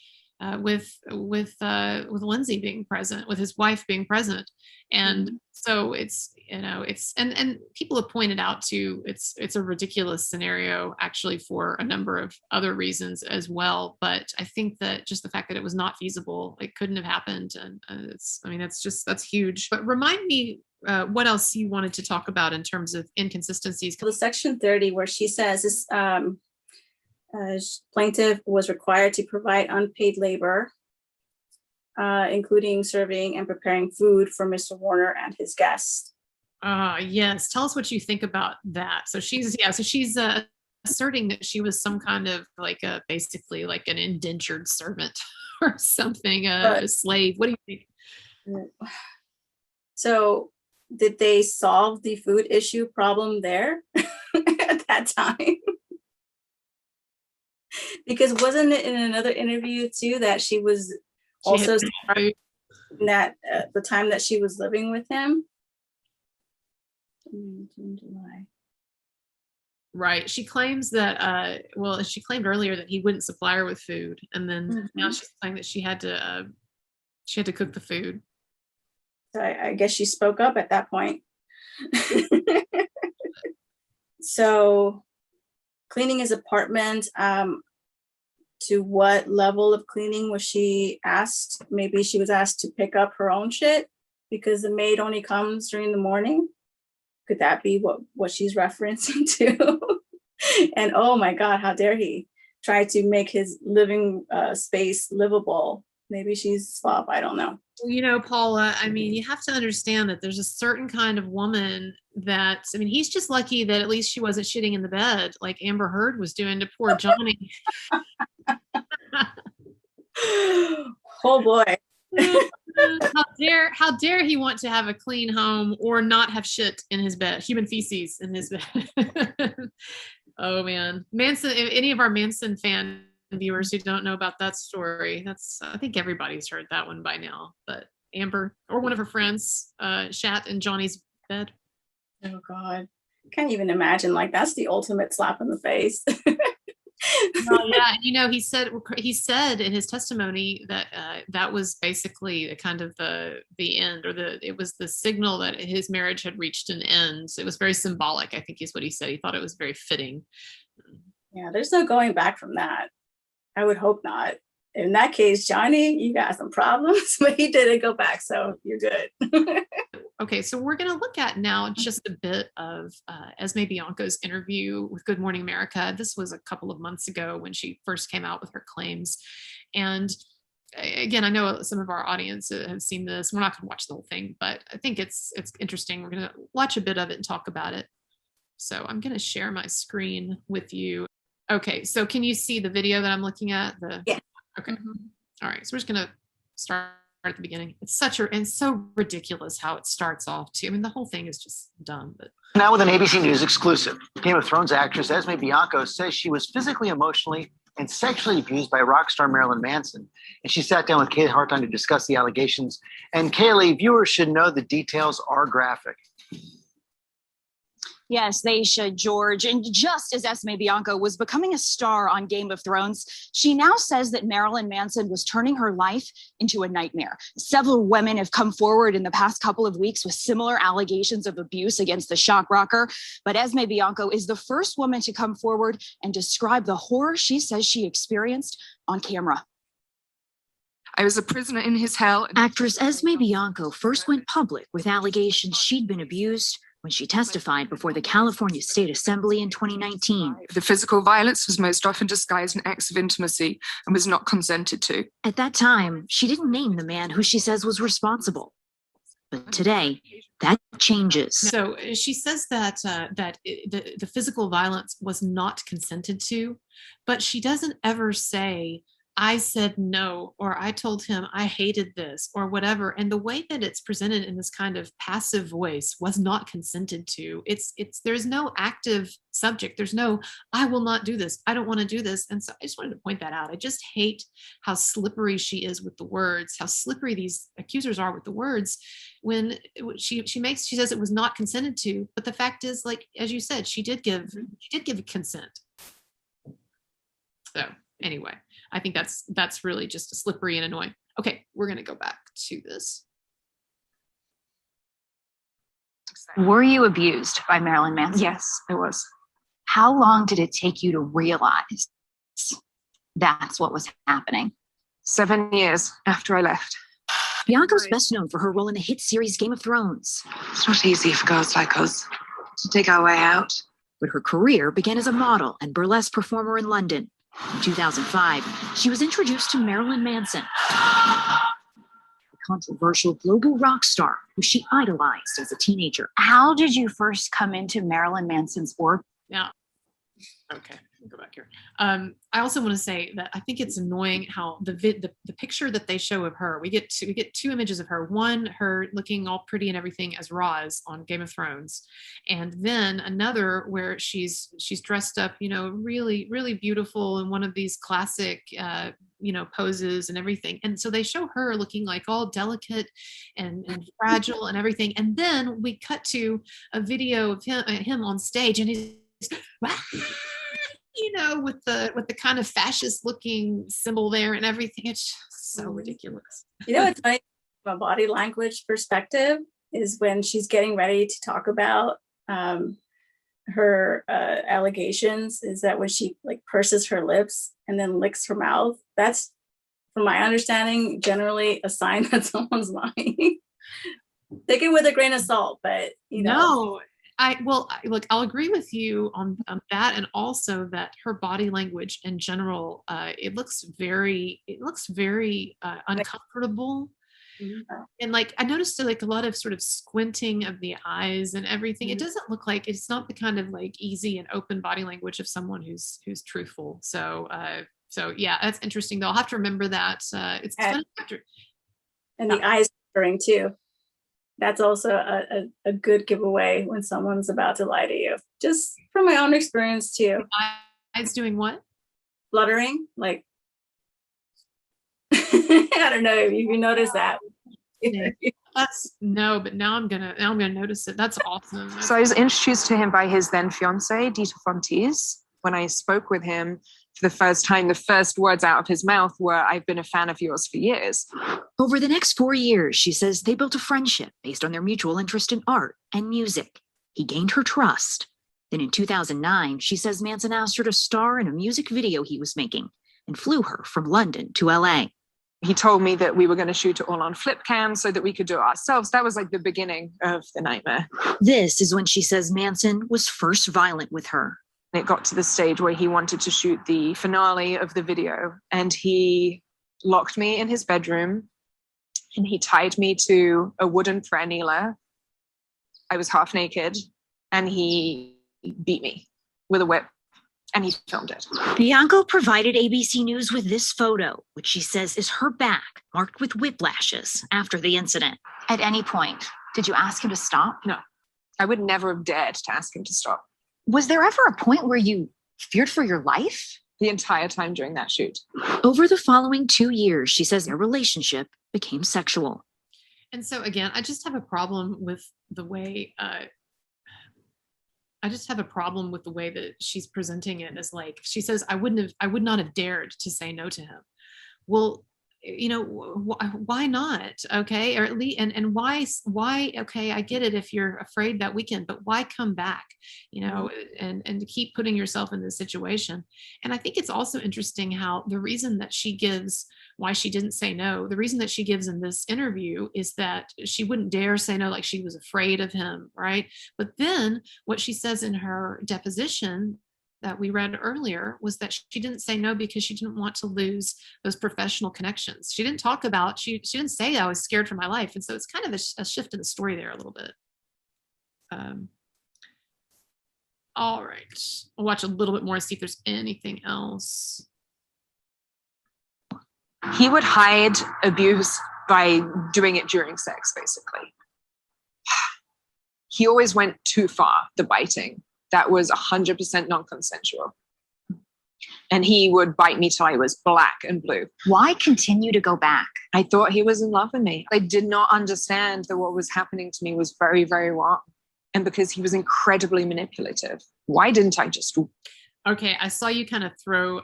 with Lindsay being present, with his wife being present. And so it's, and people have pointed out too, it's a ridiculous scenario actually for a number of other reasons as well. But I think that just the fact that it was not feasible, it couldn't have happened. And that's huge. But remind me what else you wanted to talk about in terms of inconsistencies. The section 30, where she says this, plaintiff was required to provide unpaid labor, including serving and preparing food for Mr. Warner and his guests. Yes. Tell us what you think about that. So she's asserting that she was some kind of basically like an indentured servant or something, a slave. What do you think? So did they solve the food issue problem there at that time? Because wasn't it in another interview too that she was also right. that the time that she was living with him? June, July. Right. She claims that, she claimed earlier that he wouldn't supply her with food. And then now she's saying that she had to cook the food. So I guess she spoke up at that point. So cleaning his apartment, to what level of cleaning was she asked? Maybe she was asked to pick up her own shit because the maid only comes during the morning. Could that be what she's referencing to? And oh my God, how dare he try to make his living space livable? Maybe she's swap, I don't know. Well, Paula, I mean, you have to understand that there's a certain kind of woman that, I mean, he's just lucky that at least she wasn't shitting in the bed like Amber Heard was doing to poor Johnny. Oh boy. How dare he want to have a clean home or not have shit in his bed, human feces in his bed. Oh man, Manson. If any of our Manson fan viewers who don't know about that story, I think everybody's heard that one by now. But Amber or one of her friends shat in Johnny's bed. Oh God, can't even imagine. Like that's the ultimate slap in the face. Well, yeah, he said in his testimony that that was basically the kind of the end, or it was the signal that his marriage had reached an end. So it was very symbolic, I think is what he said. He thought it was very fitting. Yeah, there's no going back from that. I would hope not. In that case, Johnny, you got some problems, but he didn't go back, so you're good. Okay, so we're going to look at now just a bit of Esme Bianco's interview with Good Morning America. This was a couple of months ago when she first came out with her claims. And again, I know some of our audience have seen this. We're not going to watch the whole thing, but I think it's interesting. We're going to watch a bit of it and talk about it. So I'm going to share my screen with you. Okay, so can you see the video that I'm looking at? Yeah. Okay. All right, so we're just going to start at the beginning. It's so ridiculous how it starts off too. I mean, the whole thing is just dumb. But now with an ABC News exclusive, Game of Thrones actress Esme Bianco says she was physically, emotionally, and sexually abused by rock star Marilyn Manson. And she sat down with Kaylee Hartine to discuss the allegations. And Kaylee, viewers should know the details are graphic. Yes, they should, George. And just as Esme Bianco was becoming a star on Game of Thrones, she now says that Marilyn Manson was turning her life into a nightmare. Several women have come forward in the past couple of weeks with similar allegations of abuse against the shock rocker. But Esme Bianco is the first woman to come forward and describe the horror she says she experienced on camera. I was a prisoner in his hell. Actress Esme Bianco first went public with allegations she'd been abused when she testified before the California State Assembly in 2019. The physical violence was most often disguised in acts of intimacy and was not consented to. At that time, she didn't name the man who she says was responsible. But today, that changes. So she says that the physical violence was not consented to, but she doesn't ever say, I said no, or I told him I hated this, or whatever. And the way that it's presented in this kind of passive voice was not consented to. There's no active subject. There's no, I will not do this. I don't want to do this. And so I just wanted to point that out. I just hate how slippery she is with the words, how slippery these accusers are with the words when she says it was not consented to. But the fact is, like, as you said, she did give consent. So anyway, I think that's really just slippery and annoying. Okay, we're going to go back to this. Were you abused by Marilyn Manson? Yes, I was. How long did it take you to realize that's what was happening? 7 years after I left. Bianco's best known for her role in the hit series Game of Thrones. It's not easy for girls like us to dig our way out. But her career began as a model and burlesque performer in London. In 2005, she was introduced to Marilyn Manson, a controversial global rock star who she idolized as a teenager. How did you first come into Marilyn Manson's orbit? Yeah. Okay. go back here. I also want to say that I think it's annoying how the picture that they show of her, we get two images of her. One, her looking all pretty and everything as Roz on Game of Thrones, and then another where she's dressed up, really, really beautiful in one of these classic, poses and everything. And so they show her looking like all delicate and fragile and everything. And then we cut to a video of him on stage, and he's with the kind of fascist looking symbol there and everything. It's just so ridiculous. It's funny from a body language perspective is when she's getting ready to talk about her allegations, is that when she like purses her lips and then licks her mouth, that's, from my understanding, generally a sign that someone's lying. Take it with a grain of salt, but No, look, I'll agree with you on that, and also that her body language in general, it looks very uncomfortable. Mm-hmm. And like I noticed like a lot of sort of squinting of the eyes and everything. Mm-hmm. It doesn't look like, it's not the kind of like easy and open body language of someone who's truthful. So yeah, that's interesting though. I'll have to remember that. It's fun after. And the eyes blurring too. That's also a good giveaway when someone's about to lie to you. Just from my own experience too. Eyes doing what? Fluttering, like I don't know if you notice that. But now I'm gonna notice it. That's awesome. So I was introduced to him by his then fiancée, Dita Fontes. When I spoke with him for the first time, the first words out of his mouth were, "I've been a fan of yours for years." Over the next 4 years, she says they built a friendship based on their mutual interest in art and music. He gained her trust. Then in 2009, she says Manson asked her to star in a music video he was making and flew her from London to LA. He told me that we were going to shoot it all on flip cam so that we could do it ourselves. That was like the beginning of the nightmare. This is when she says Manson was first violent with her. It got to the stage where he wanted to shoot the finale of the video, and he locked me in his bedroom and he tied me to a wooden prayer kneeler. I was half naked and he beat me with a whip, and he filmed it. Bianco provided ABC News with this photo, which she says is her back marked with whiplashes after the incident. At any point, did you ask him to stop? No, I would never have dared to ask him to stop. Was there ever a point where you feared for your life? The entire time during that shoot. Over the following 2 years, she says their relationship became sexual. And so again, I just have a problem with the way that she's presenting it as like, she says, I would not have dared to say no to him. Well, why not? Okay. Or at least, and why, okay, I get it if you're afraid that weekend, but why come back, and to keep putting yourself in this situation. And I think it's also interesting how the reason that she gives why she didn't say no, the reason that she gives in this interview is that she wouldn't dare say no, like she was afraid of him. Right. But then what she says in her deposition that we read earlier was that she didn't say no because she didn't want to lose those professional connections. She didn't talk about, she didn't say I was scared for my life. And so it's kind of a shift in the story there a little bit. All right, we'll watch a little bit more to see if there's anything else. He would hide abuse by doing it during sex, basically. He always went too far, the biting. That was 100% non-consensual. And he would bite me till I was black and blue. Why continue to go back? I thought he was in love with me. I did not understand that what was happening to me was very, very wrong. And because he was incredibly manipulative. Why didn't I just... Okay, I saw you kind of throw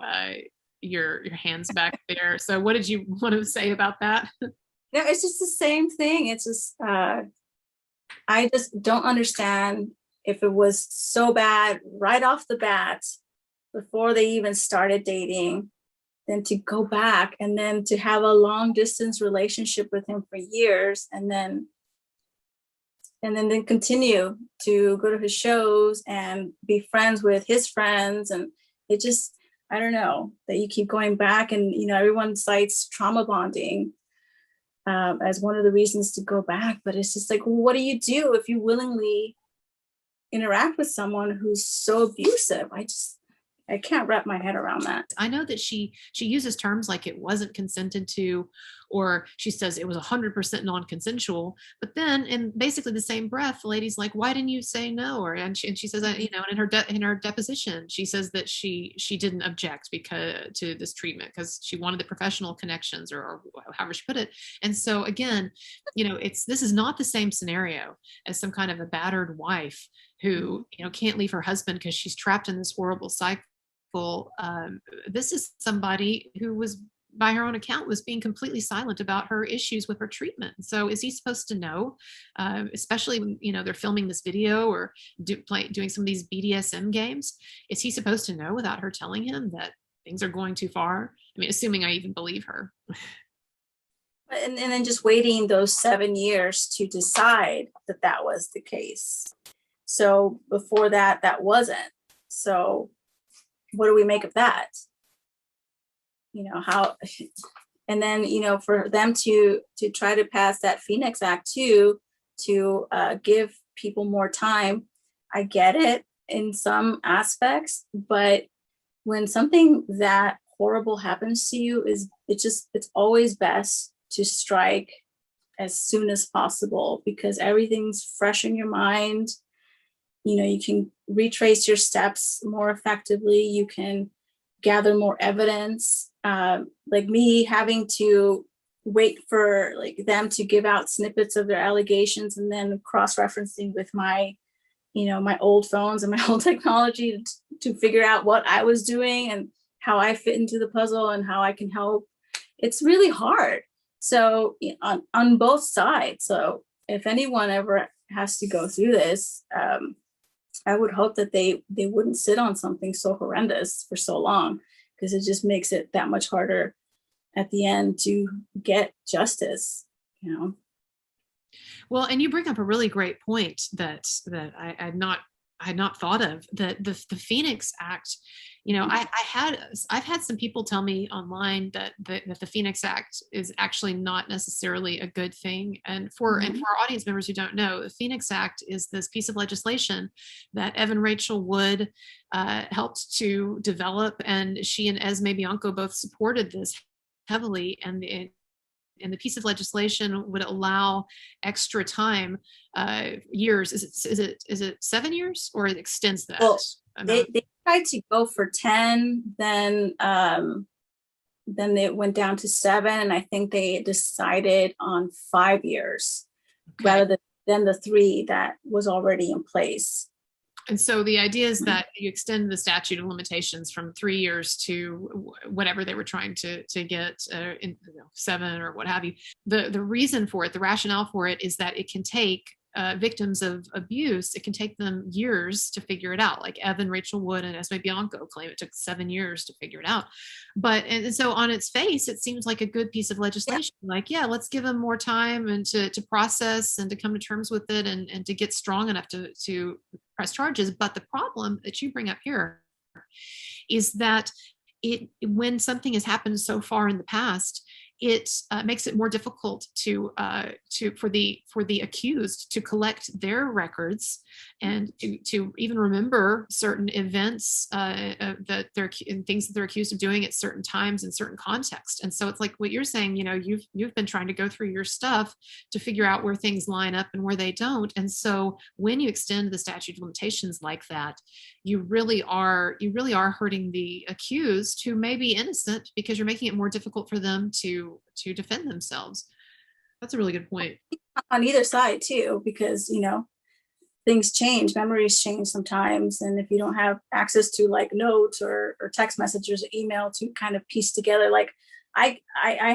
your hands back there. So what did you want to say about that? No, it's just the same thing. It's just, I just don't understand if it was so bad right off the bat, before they even started dating, then to go back and then to have a long distance relationship with him for years, and then continue to go to his shows and be friends with his friends. And it just, I don't know, that you keep going back, and everyone cites trauma bonding as one of the reasons to go back. But it's just like, well, what do you do if you willingly interact with someone who's so abusive? I can't wrap my head around that. I know that she uses terms like it wasn't consented to, or she says it was 100% non-consensual. But then in basically the same breath, the lady's like, "Why didn't you say no?" Or and she says, you know, in her deposition, she says that she didn't object because to this treatment because she wanted the professional connections, or however she put it. And so again, you know, this is not the same scenario as some kind of a battered wife who, you know, can't leave her husband because she's trapped in this horrible cycle. This is somebody who was, by her own account, was being completely silent about her issues with her treatment. So is he supposed to know, especially when, you know, they're filming this video or doing some of these BDSM games? Is he supposed to know without her telling him that things are going too far? I mean, assuming I even believe her. And then just waiting those 7 years to decide that that was the case. So before that, that wasn't. So what do we make of that? You know, how, and then, you know, for them to try to pass that Phoenix Act too, to give people more time. I get it in some aspects, but when something that horrible happens to you, it's always best to strike as soon as possible, because everything's fresh in your mind. You know, you can retrace your steps more effectively. You can gather more evidence. Like me having to wait for like them to give out snippets of their allegations and then cross-referencing with my, you know, my old phones and my old technology to figure out what I was doing and how I fit into the puzzle and how I can help. It's really hard. So on both sides. So if anyone ever has to go through this, I would hope that they wouldn't sit on something so horrendous for so long, because it just makes it that much harder at the end to get justice, you know. Well, and you bring up a really great point that I had not thought of, that the Phoenix Act. You know, I've had some people tell me online that the Phoenix Act is actually not necessarily a good thing. And for our audience members who don't know, the Phoenix Act is this piece of legislation that Evan Rachel Wood helped to develop, and she and Esme Bianco both supported this heavily. And the piece of legislation would allow extra time, years. Is it 7 years, or it extends that? Well, they tried to go for 10, then they went down to 7, and I think they decided on 5 years rather than the 3 that was already in place. And so the idea is that you extend the statute of limitations from 3 years to whatever they were trying to get, 7 or what have you. The reason for it, the rationale for it, is that it can take victims of abuse, it can take them years to figure it out. Like Evan Rachel Wood and Esme Bianco claim it took 7 years to figure it out. And so on its face, it seems like a good piece of legislation. Yeah. Like, yeah, let's give them more time and to process and to come to terms with it and to get strong enough to press charges. But the problem that you bring up here is that when something has happened so far in the past, it makes it more difficult for the accused to collect their records and to even remember certain events that things that they're accused of doing at certain times in certain contexts. And so it's like what you're saying, you know, you've been trying to go through your stuff to figure out where things line up and where they don't. And so when you extend the statute of limitations like that, you really are hurting the accused, who may be innocent, because you're making it more difficult for them to defend themselves. That's a really good point. On either side too, because, you know, things change, memories change sometimes. And if you don't have access to like notes or text messages or email to kind of piece together, like I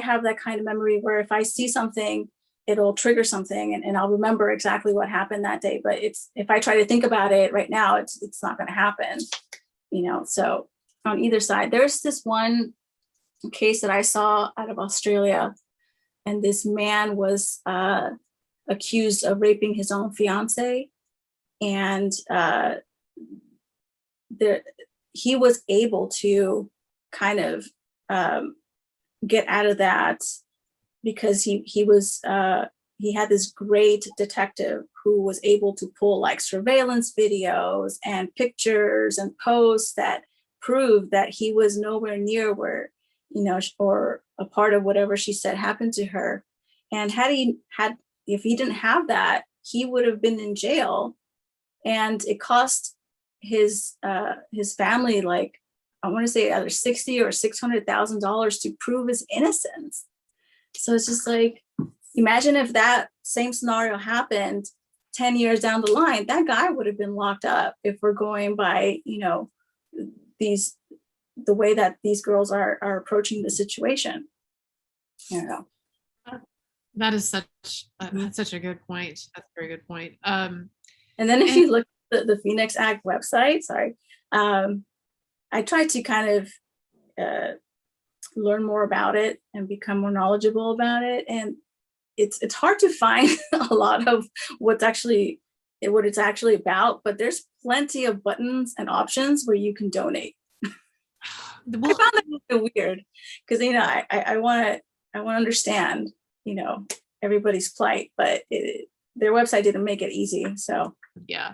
have that kind of memory where if I see something, it'll trigger something and I'll remember exactly what happened that day. But if I try to think about it right now, it's not going to happen, you know. So on either side, there's this one case that I saw out of Australia, and this man was accused of raping his own fiance, and he was able to kind of get out of that because he had this great detective who was able to pull like surveillance videos and pictures and posts that prove that he was nowhere near where, you know, or a part of whatever she said happened to her. And if he didn't have that, he would have been in jail, and it cost his family, like, I want to say either $60,000 or $600,000 to prove his innocence. So it's just like, imagine if that same scenario happened 10 years down the line, that guy would have been locked up, if we're going by, you know, the way that these girls are approaching the situation. You know. That is that's such a good point. That's a very good point. And then if you look at the Phoenix Act website, I tried to kind of learn more about it and become more knowledgeable about it. And it's hard to find a lot of what it's actually about, but there's plenty of buttons and options where you can donate. I found that a little bit weird because, you know, I want to understand, you know, everybody's plight, but their website didn't make it easy. So yeah.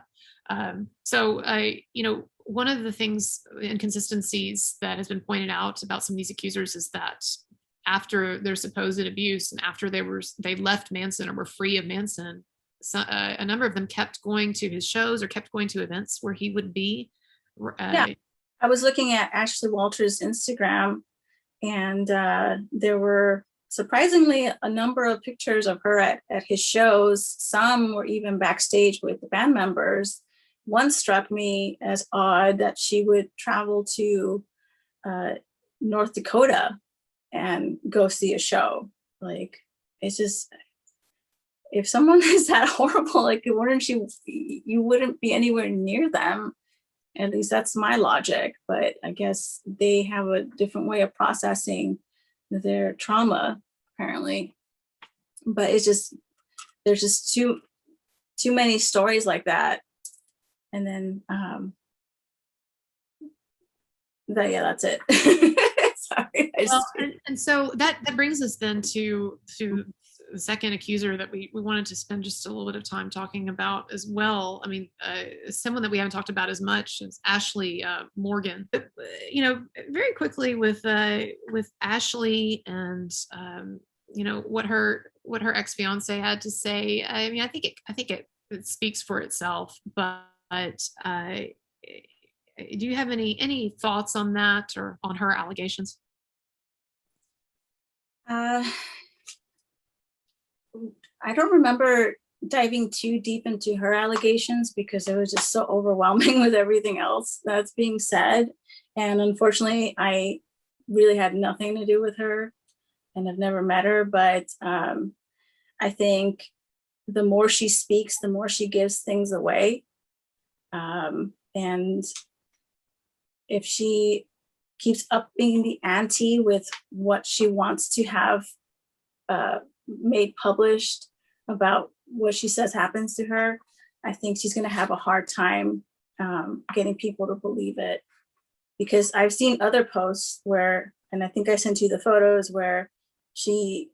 You know, one of the things, inconsistencies that has been pointed out about some of these accusers is that after their supposed abuse and after they left Manson or were free of Manson, a number of them kept going to his shows or kept going to events where he would be. Yeah, I was looking at Ashley Walters' Instagram, and there were surprisingly a number of pictures of her at his shows. Some were even backstage with the band members. One struck me as odd, that she would travel to North Dakota and go see a show. Like, it's just, if someone is that horrible, like, you wouldn't be anywhere near them. At least that's my logic. But I guess they have a different way of processing their trauma, apparently. But it's just, there's just too many stories like that. And then that's it. Sorry. And so that brings us then to the second accuser that we wanted to spend just a little bit of time talking about as well. I mean, someone that we haven't talked about as much is Ashley Morgan. But, you know, very quickly with Ashley and you know, what her ex-fiance had to say. I mean, I think it speaks for itself. But do you have any thoughts on that or on her allegations? I don't remember diving too deep into her allegations because it was just so overwhelming with everything else that's being said. And unfortunately, I really had nothing to do with her and I've never met her. But I think the more she speaks, the more she gives things away. And if she keeps upping the ante with what she wants to have made published about what she says happens to her, I think she's going to have a hard time getting people to believe it. Because I've seen other posts where, and I think I sent you the photos, where she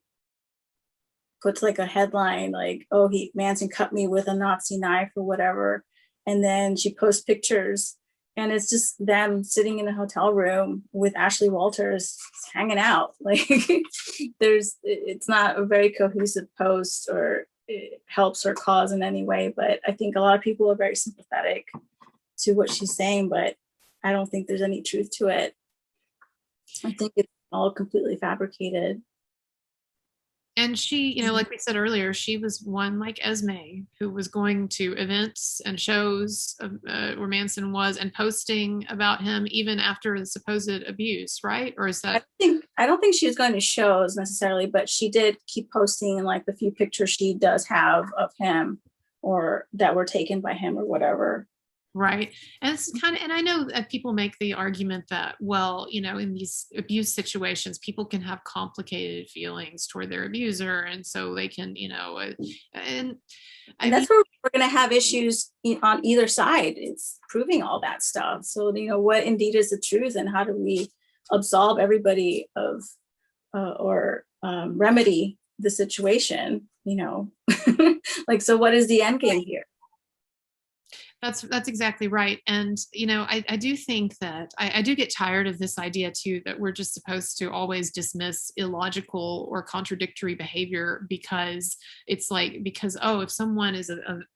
puts like a headline like, oh, Manson cut me with a Nazi knife or whatever. And then she posts pictures and it's just them sitting in a hotel room with Ashley Walters hanging out. Like it's not a very cohesive post or it helps her cause in any way. But I think a lot of people are very sympathetic to what she's saying, but I don't think there's any truth to it. I think it's all completely fabricated. And she, you know, like we said earlier, she was one like Esme who was going to events and shows where Manson was and posting about him even after the supposed abuse, right? Or is that? I don't think she was going to shows necessarily, but she did keep posting like the few pictures she does have of him or that were taken by him or whatever. Right. And it's kind of, and I know that people make the argument that, well, you know, in these abuse situations, people can have complicated feelings toward their abuser. And so they can, you know, and that's where we're going to have issues on either side. It's proving all that stuff. So, you know, what indeed is the truth and how do we absolve everybody of or remedy the situation, you know, like, so what is the end game here? That's exactly right. And, I do think that I do get tired of this idea too, that we're just supposed to always dismiss illogical or contradictory behavior because if someone is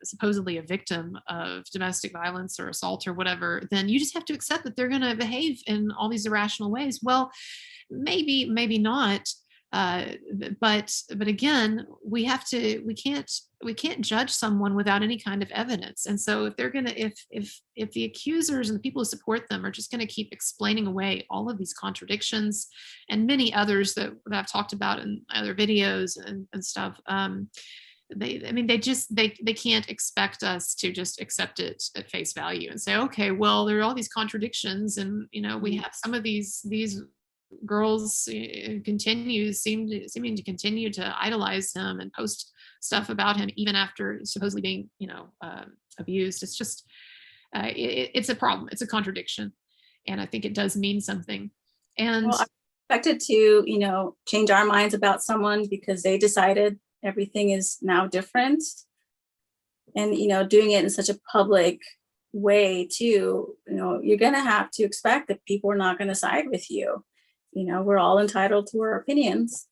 supposedly a victim of domestic violence or assault or whatever, then you just have to accept that they're going to behave in all these irrational ways. Well, maybe not. But again, we can't judge someone without any kind of evidence. And so if the accusers and the people who support them are just going to keep explaining away all of these contradictions and many others that I've talked about in other videos and stuff, they can't expect us to just accept it at face value and say, okay, well, there are all these contradictions, and we have some of these girls seeming to continue to idolize him and post stuff about him even after supposedly being abused. It's just it's a problem. It's a contradiction, and I think it does mean something. And I'm expected to change our minds about someone because they decided everything is now different, and doing it in such a public way too, you're gonna have to expect that people are not going to side with you. We're all entitled to our opinions,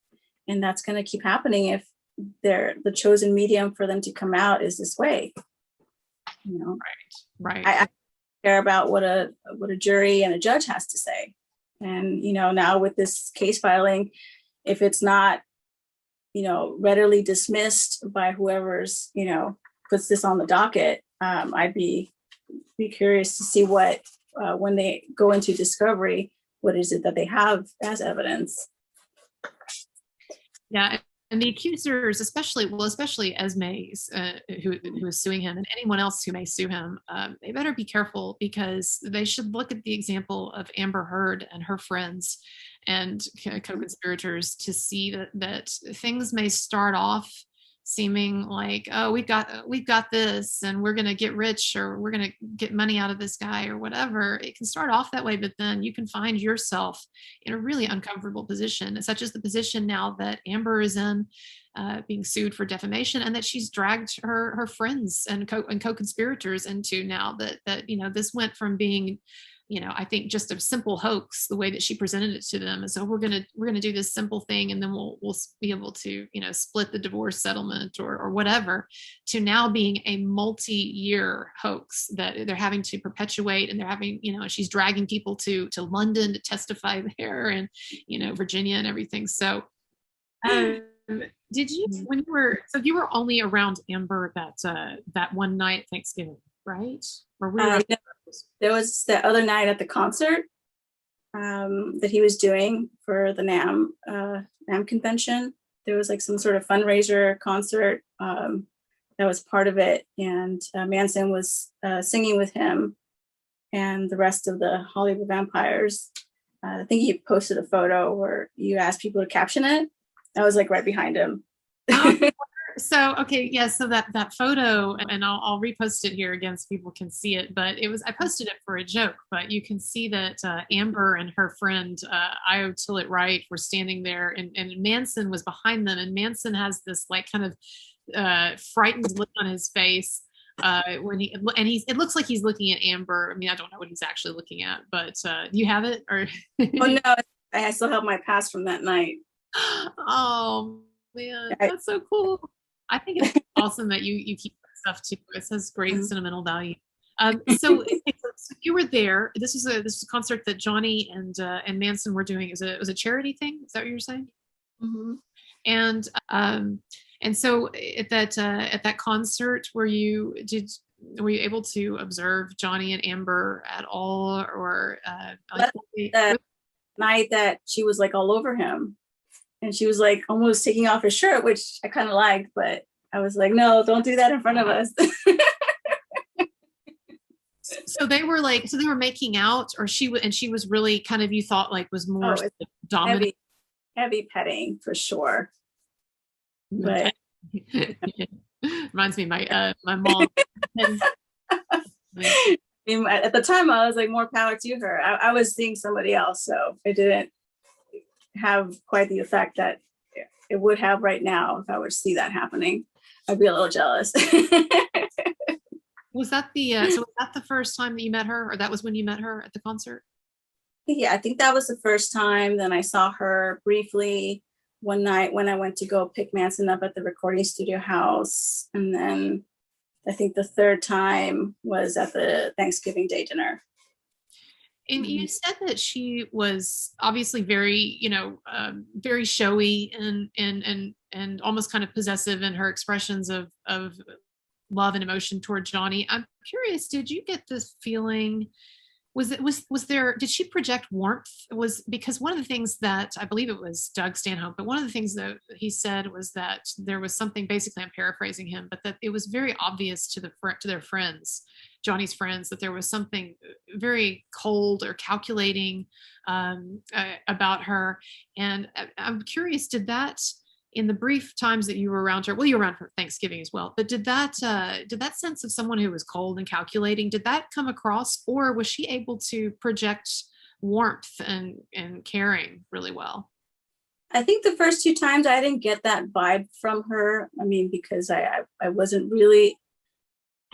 and that's going to keep happening if they're the chosen medium for them to come out is this way. Right. I care about what a jury and a judge has to say. And now with this case filing, if it's not readily dismissed by whoever's puts this on the docket, I'd be curious to see what when they go into discovery, what is it that they have as evidence? Yeah, and the accusers, especially Esme's, who is suing him, and anyone else who may sue him, they better be careful, because they should look at the example of Amber Heard and her friends and co-conspirators to see that things may start off seeming like, oh, we've got this, and we're going to get rich, or we're going to get money out of this guy, or whatever. It can start off that way, but then you can find yourself in a really uncomfortable position, such as the position now that Amber is in, being sued for defamation, and that she's dragged her friends and co-conspirators into now that this went from being I think just a simple hoax, the way that she presented it to them. And so we're gonna do this simple thing, and then we'll be able to split the divorce settlement or whatever, to now being a multi-year hoax that they're having to perpetuate, and they're having she's dragging people to London to testify there, and Virginia and everything. So did you you were only around Amber that one night at Thanksgiving, right? Or there was the other night at the concert that he was doing for the NAM convention. There was like some sort of fundraiser concert that was part of it, and Manson was singing with him and the rest of the Hollywood vampires. I think he posted a photo where you asked people to caption it. I was like right behind him. So, okay, yeah, so that photo, and I'll repost it here again so people can see it, but I posted it for a joke, but you can see that Amber and her friend Io Tillett Wright were standing there, and Manson was behind them, and Manson has this like kind of frightened look on his face when it looks like he's looking at Amber. I mean, I don't know what he's actually looking at, but do you have it? Or Oh no, I still have my past from that night. Oh man, that's so cool. I think it's awesome that you keep that stuff too. It has great sentimental value. So you were there. This is a concert that Johnny and Manson were doing. It was a charity thing. Is that what you're saying? Mm-hmm. And so at that concert, were you able to observe Johnny and Amber at all, or the night that she was like all over him? And she was like almost taking off her shirt, which I kind of liked, but I was like, no, don't do that in front of us. So they were making out, or she was really kind of, you thought like was more dominant. Heavy petting for sure. But reminds me of my mom. At the time I was like, more power to her. I was seeing somebody else, so it didn't have quite the effect that it would have right now. If I were to see that happening, I'd be a little jealous. Was that the so was that the first time that you met her, or that was when you met her at the concert? Yeah, I think that was the first time. Then I saw her briefly one night when I went to go pick Manson up at the recording studio house. And then I think the third time was at the Thanksgiving Day dinner. And you said that she was obviously very, very showy and almost kind of possessive in her expressions of love and emotion toward Johnny. I'm curious, did you get this feeling? Was there, did she project warmth? Because one of the things that I believe it was Doug Stanhope, but one of the things that he said was that there was something, basically I'm paraphrasing him, but that it was very obvious to their friends, Johnny's friends, that there was something very cold or calculating about her. And I'm curious, did that, in the brief times that you were around her, well, you were around for Thanksgiving as well, but did that sense of someone who was cold and calculating, did that come across, or was she able to project warmth and caring really well? I think the first two times I didn't get that vibe from her. I mean, because I wasn't really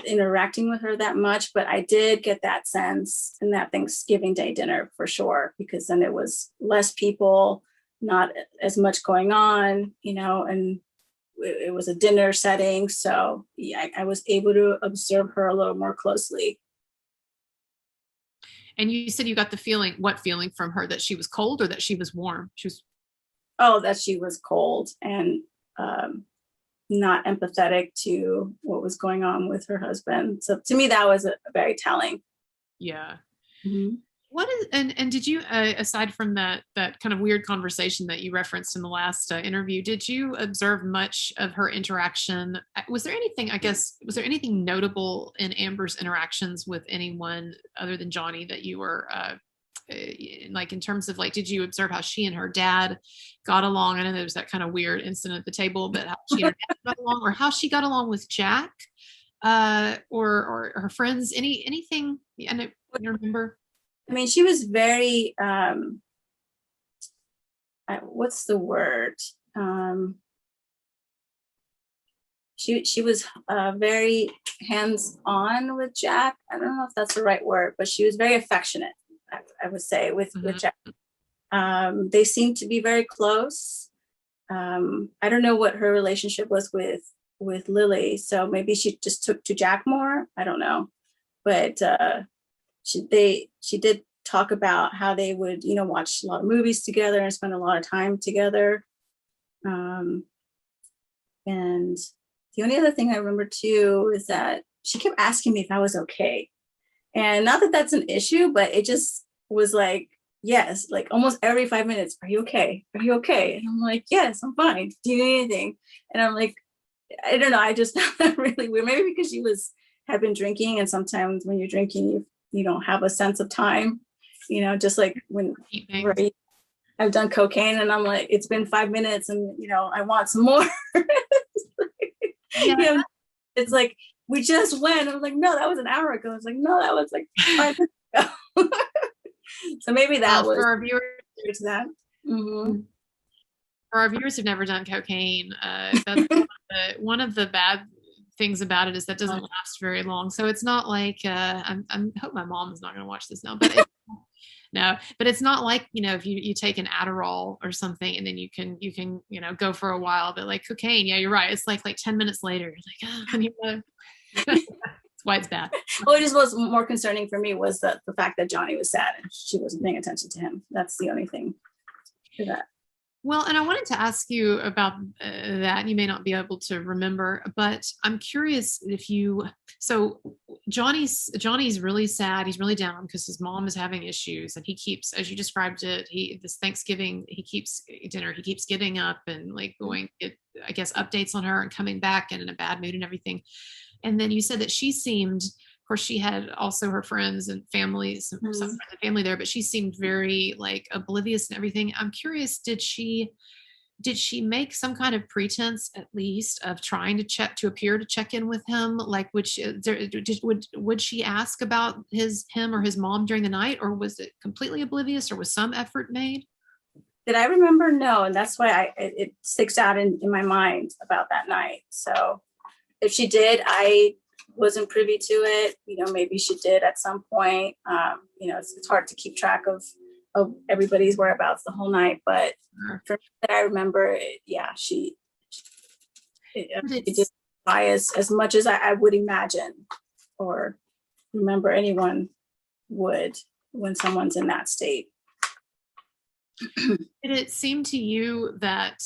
interacting with her that much, but I did get that sense in that Thanksgiving Day dinner for sure, because then it was less people, not as much going on, and it was a dinner setting. So yeah, I was able to observe her a little more closely. And you said you got the feeling, what feeling from her? That she was cold or that she was warm? That she was cold and not empathetic to what was going on with her husband. So to me, that was very telling. Yeah. Mm-hmm. What is, and did you, aside from that kind of weird conversation that you referenced in the last interview, did you observe much of her interaction? Was there anything notable in Amber's interactions with anyone other than Johnny that you were like, in terms of, like, did you observe how she and her dad got along? I know there was that kind of weird incident at the table, but how she and her dad got along, or how she got along with Jack, or her friends, anything, and you remember? I mean, she was very, what's the word? She was very hands-on with Jack. I don't know if that's the right word, but she was very affectionate, I would say, with Jack. They seemed to be very close. I don't know what her relationship was with Lily, so maybe she just took to Jack more. I don't know, but she did talk about how they would, watch a lot of movies together and spend a lot of time together. And the only other thing I remember too is that she kept asking me if I was okay. And not that that's an issue, but it just was like, yes, like almost every 5 minutes, are you okay? Are you okay? And I'm like, yes, I'm fine. Do you need anything? And I'm like, I don't know. I just found that really weird. Maybe because she had been drinking, and sometimes when you're drinking, you don't have a sense of time, just like when I've done cocaine and I'm like, it's been 5 minutes and, I want some more. Yeah. It's like, we just went. I was like, no, that was an hour ago. I was like, no, that was like 5 minutes ago. So maybe that was for our viewers. That. Mm-hmm. For our viewers who've never done cocaine, that's one of the bad things about it is that doesn't last very long. So it's not like I hope my mom is not going to watch this now, but no, but it's not like, if you take an Adderall or something and then you can go for a while, but like cocaine, yeah, you're right, it's like 10 minutes later you're like, I need to that's why it's bad. Well, it just was more concerning for me was the fact that Johnny was sad and she wasn't paying attention to him. That's the only thing for that. Well, and I wanted to ask you about that. You may not be able to remember, but I'm curious so Johnny's really sad. He's really down because his mom is having issues, and he keeps, as you described it, this Thanksgiving, he keeps getting up and like going, I guess, updates on her and coming back and in a bad mood and everything. And then you said that she seemed, of course, she had also her friends and families, some friends and family there, but she seemed very like oblivious and everything. I'm curious, did she make some kind of pretense, at least, of trying to appear to check in with him? Like, would she ask about him or his mom during the night, or was it completely oblivious, or was some effort made? Did I remember? No, and that's why it sticks out in my mind about that night. So if she did, I wasn't privy to it. Maybe she did at some point. It's hard to keep track of everybody's whereabouts the whole night, but for me, that I remember, it just biased as much as I would imagine or remember anyone would when someone's in that state. Did it seem to you that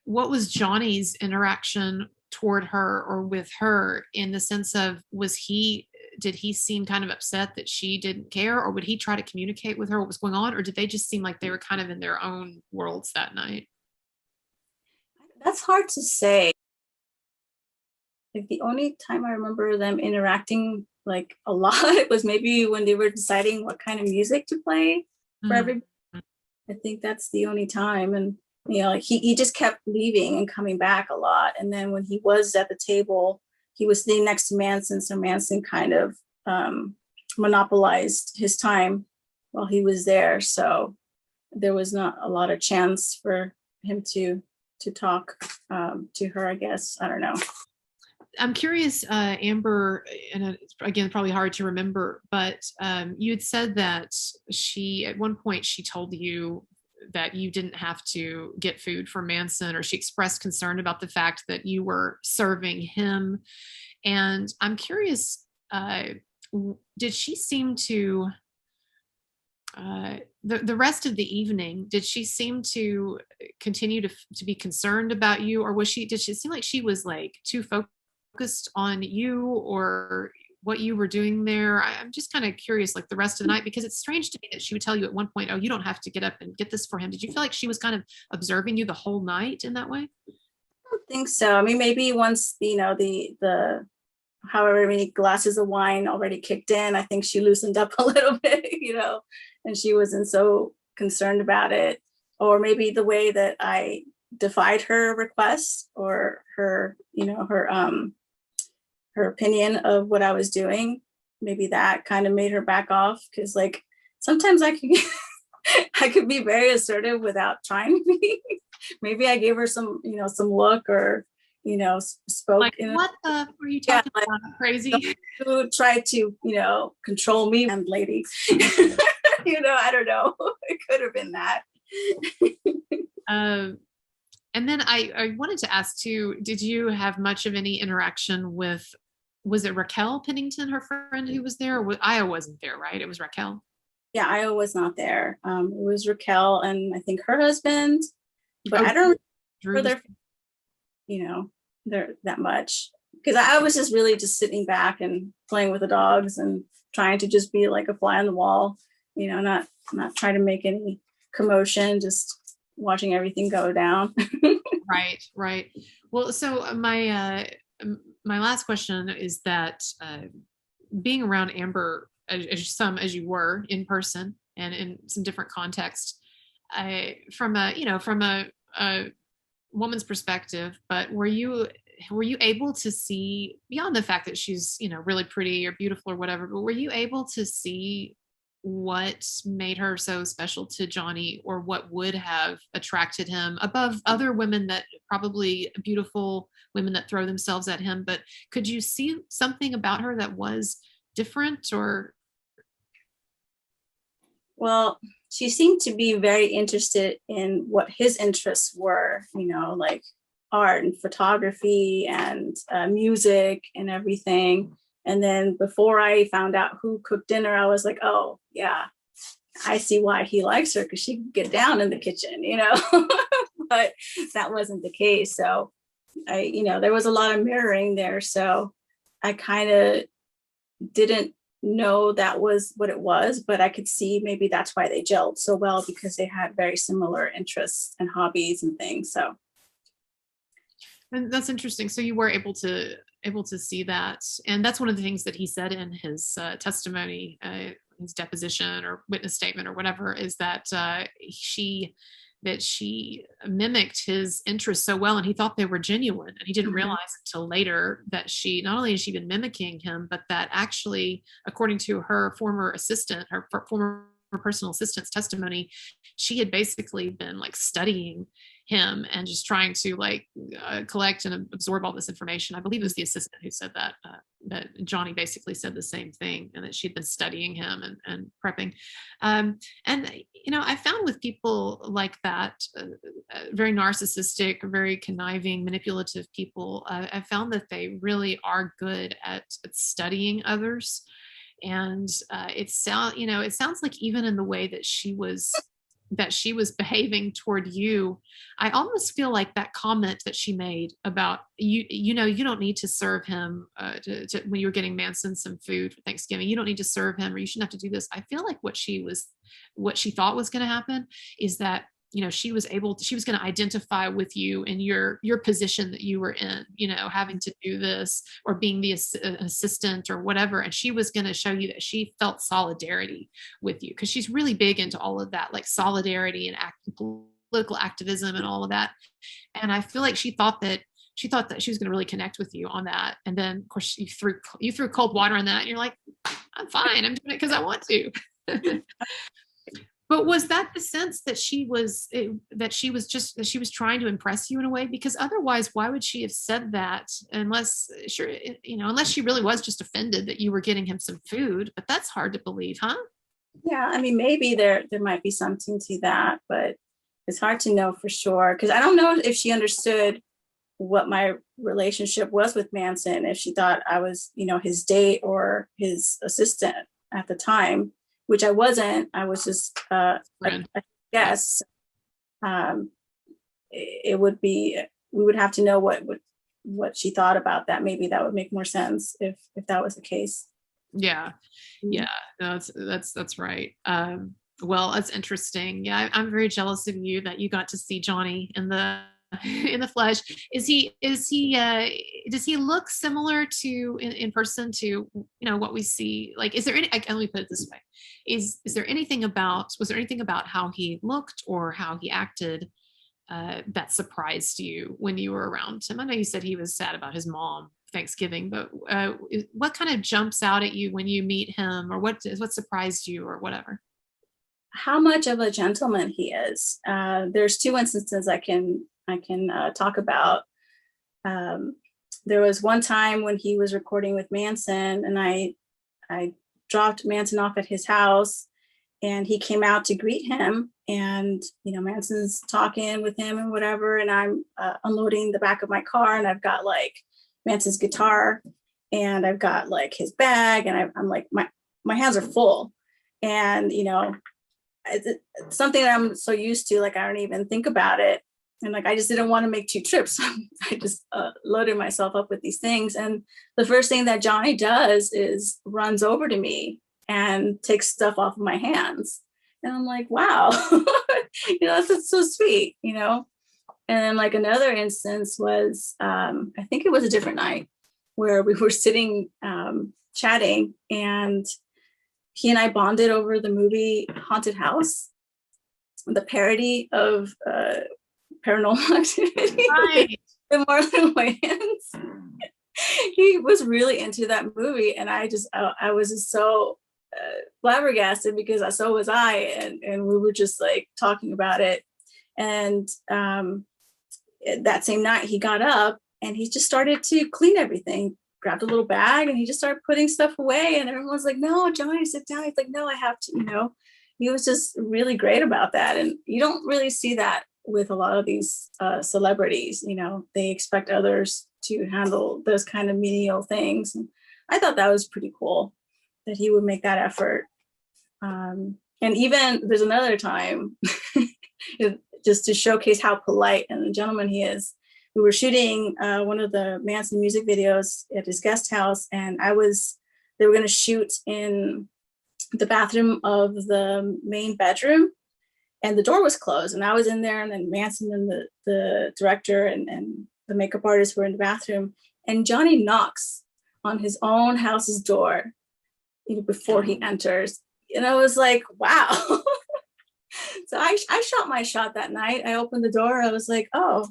what was Johnny's interaction toward her or with her, in the sense of, did he seem kind of upset that she didn't care, or would he try to communicate with her what was going on, or did they just seem like they were kind of in their own worlds that night? That's hard to say. Like, the only time I remember them interacting like a lot was maybe when they were deciding what kind of music to play for everybody. I think that's the only time. And he just kept leaving and coming back a lot. And then when he was at the table, he was sitting next to Manson, so Manson kind of monopolized his time while he was there. So there was not a lot of chance for him to talk to her, I guess. I don't know. I'm curious, Amber, and again, probably hard to remember, but you had said that at one point she told you that you didn't have to get food for Manson, or she expressed concern about the fact that you were serving him. And I'm curious, did she seem to, the rest of the evening, did she seem to continue to be concerned about you, or did she seem like she was like too focused on you or what you were doing there? I'm just kind of curious, like the rest of the night, because it's strange to me that she would tell you at one point, oh, you don't have to get up and get this for him. Did you feel like she was kind of observing you the whole night in that way? I don't think so. I mean, maybe once, the however many glasses of wine already kicked in, I think she loosened up a little bit, and she wasn't so concerned about it. Or maybe the way that I defied her request or her opinion of what I was doing, maybe that kind of made her back off. Because like sometimes I could be very assertive without trying to be. Maybe I gave her some look, or spoke. Like, what the were you talking about? Crazy. Who tried to control me, and lady. I don't know. It could have been that. And then I wanted to ask too, did you have much of any interaction with, was it Raquel Pennington, her friend, who was there? Io wasn't there, right? It was Raquel. Yeah, Io was not there. It was Raquel and I think her husband, but I don't remember there that much, because I was just really just sitting back and playing with the dogs and trying to just be like a fly on the wall, not trying to make any commotion, just watching everything go down. Right. Well, so my last question is that being around Amber as you were in person and in some different context, from a woman's perspective, but were you able to see, beyond the fact that she's really pretty or beautiful or whatever, but were you able to see what made her so special to Johnny, or what would have attracted him above other women, that probably beautiful women that throw themselves at him? But could you see something about her that was different? Or well, she seemed to be very interested in what his interests were, like art and photography and music and everything. And then before I found out who cooked dinner, I was like, oh, yeah, I see why he likes her, because she can get down in the kitchen, but that wasn't the case. So there was a lot of mirroring there. So I kind of didn't know that was what it was, but I could see maybe that's why they gelled so well, because they had very similar interests and hobbies and things. So. And that's interesting. So you were able to see that. And that's one of the things that he said in his testimony, his deposition or witness statement or whatever, is that she mimicked his interests so well, and he thought they were genuine. And he didn't realize until later that she, not only has she been mimicking him, but that actually, according to her former personal assistant's testimony, she had basically been like studying him and just trying to like collect and absorb all this information. I believe it was the assistant who said that Johnny basically said the same thing, and that she'd been studying him and prepping. And I found with people like that, very narcissistic, very conniving, manipulative people, I found that they really are good at studying others. And it sounds like even in the way that she was behaving toward you, I almost feel like that comment that she made about you don't need to serve him when you were getting Manson some food for Thanksgiving, you don't need to serve him, or you shouldn't have to do this. I feel like what she thought was going to happen is that she was going to identify with you in your position that you were in, having to do this or being the assistant or whatever. And she was going to show you that she felt solidarity with you, because she's really big into all of that, like solidarity and political activism and all of that. And I feel like she thought that she was going to really connect with you on that. And then of course you threw cold water on that, and you're like, I'm fine, I'm doing it because I want to. But was that the sense that she was trying to impress you in a way? Because otherwise, why would she have said that unless she really was just offended that you were getting him some food? But that's hard to believe, huh? Yeah, I mean, maybe there might be something to that, but it's hard to know for sure, because I don't know if she understood what my relationship was with Manson, if she thought I was, his date or his assistant at the time, which I wasn't. I was just a guess. It would be, we would have to know what she thought about that. Maybe that would make more sense if that was the case. Yeah. No, that's right. Well, that's interesting. Yeah, I'm very jealous of you that you got to see Johnny in the flesh. Does he look similar to in person to what we see? Like, is there any? Let me put it this way: was there anything about how he looked or how he acted that surprised you when you were around him? I know you said he was sad about his mom Thanksgiving, but what kind of jumps out at you when you meet him, or what surprised you, or whatever? How much of a gentleman he is. There's two instances I can talk about. There was one time when he was recording with Manson, and I dropped Manson off at his house, and he came out to greet him, and Manson's talking with him and whatever, and I'm unloading the back of my car, and I've got like Manson's guitar, and I've got like his bag, and I'm like, my hands are full, and it's something that I'm so used to, like I don't even think about it. And like, I just didn't want to make 2 trips. I just loaded myself up with these things. And the first thing that Johnny does is runs over to me and takes stuff off of my hands. And I'm like, wow, that's so sweet, And then like another instance was, I think it was a different night where we were sitting chatting, and he and I bonded over the movie Haunted House, the parody of Paranormal Activity, right. The Marlon Wayans. He was really into that movie, and I was just so flabbergasted, because so was I, and we were just like talking about it. And that same night, he got up and he just started to clean everything. Grabbed a little bag and he just started putting stuff away, and everyone was like, "No, Johnny, sit down." He's like, "No, I have to." He was just really great about that, and you don't really see that with a lot of these celebrities. They expect others to handle those kind of menial things. And I thought that was pretty cool that he would make that effort. And even there's another time, just to showcase how polite and a gentleman he is. We were shooting one of the Manson music videos at his guest house, and they were going to shoot in the bathroom of the main bedroom, and the door was closed, and I was in there, and then Manson and the director and the makeup artist were in the bathroom, and Johnny knocks on his own house's door before he enters. And I was like, wow. So I shot my shot that night. I opened the door. I was like, oh,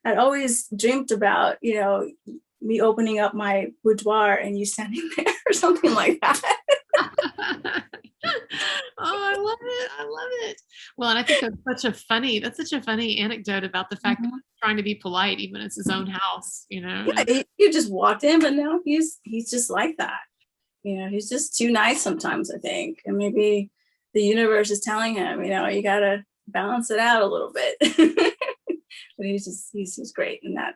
I'd always dreamed about, me opening up my boudoir and you standing there or something like that. Oh, I love it. I love it. Well, and I think that's such a funny anecdote about the fact that he's trying to be polite, even it's his own house, you know. Yeah, you just walked in, but no, he's just like that. You know, he's just too nice sometimes, I think. And maybe the universe is telling him, you know, you gotta balance it out a little bit. But he's great in that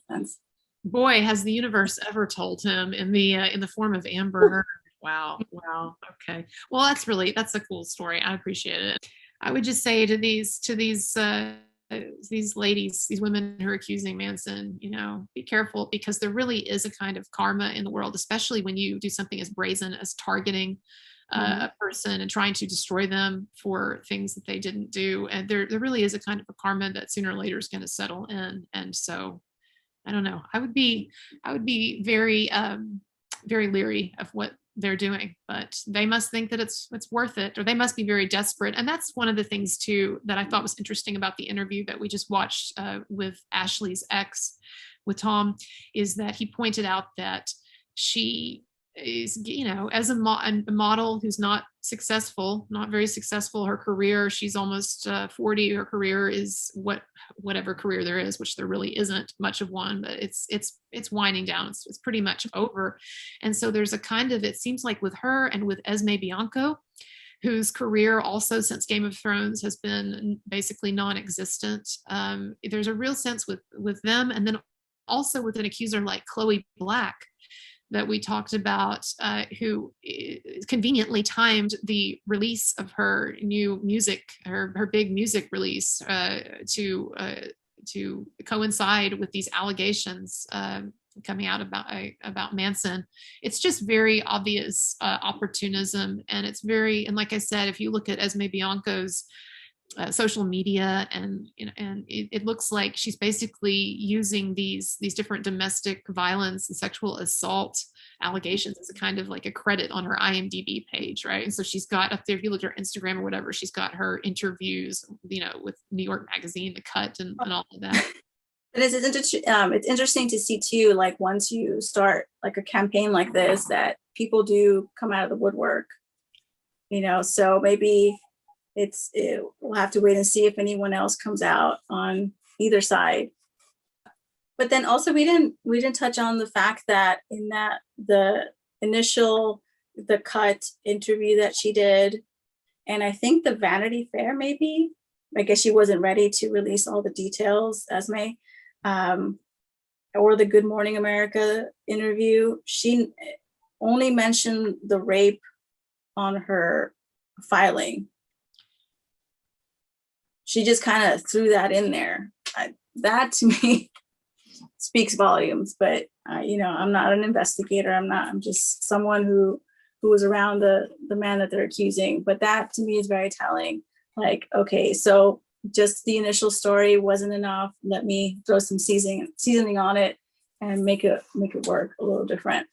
sense. Boy, has the universe ever told him in the form of Amber Heard. Wow. Okay. Well, that's a cool story. I appreciate it. I would just say to these ladies, these women who are accusing Manson, you know, be careful, because there really is a kind of karma in the world, especially when you do something as brazen as targeting a person and trying to destroy them for things that they didn't do. And there really is a kind of a karma that sooner or later is going to settle in. And so, I don't know. I would be very, very leery of what they're doing, but they must think that it's worth it, or they must be very desperate. And that's one of the things too that I thought was interesting about the interview that we just watched with Ashley's ex, with Tom, is that he pointed out that she is, you know, as a model who's not very successful. Her career, she's almost 40. Her career is whatever career there is, which there really isn't much of one, but it's winding down. It's pretty much over. And so there's a kind of, it seems like with her and with Esme Bianco, whose career also since Game of Thrones has been basically non-existent. There's a real sense with them, and then also with an accuser like Chloe Black, that we talked about, who conveniently timed the release of her new music, her big music release, to coincide with these allegations coming out about Manson. It's just very obvious opportunism, and it's and like I said, if you look at Esme Bianco's social media, and it looks like she's basically using these different domestic violence and sexual assault allegations as a kind of like a credit on her IMDb page, right? And so she's got up there, if you look at her Instagram or whatever, she's got her interviews, you know, with New York Magazine, The Cut, and all of that. And it's interesting to see too, like once you start like a campaign like this, that people do come out of the woodwork, you know. So maybe we'll have to wait and see if anyone else comes out on either side. But then also we didn't touch on the fact that in that the Cut interview that she did, and I think the Vanity Fair, maybe, I guess she wasn't ready to release all the details, Esme, or the Good Morning America interview, she only mentioned the rape on her filing. She just kind of threw that in there. That to me speaks volumes, but you know, I'm not an investigator. I'm just someone who was around the man that they're accusing. But that to me is very telling. Like, okay, so just the initial story wasn't enough. Let me throw some seasoning on it and make it work a little different.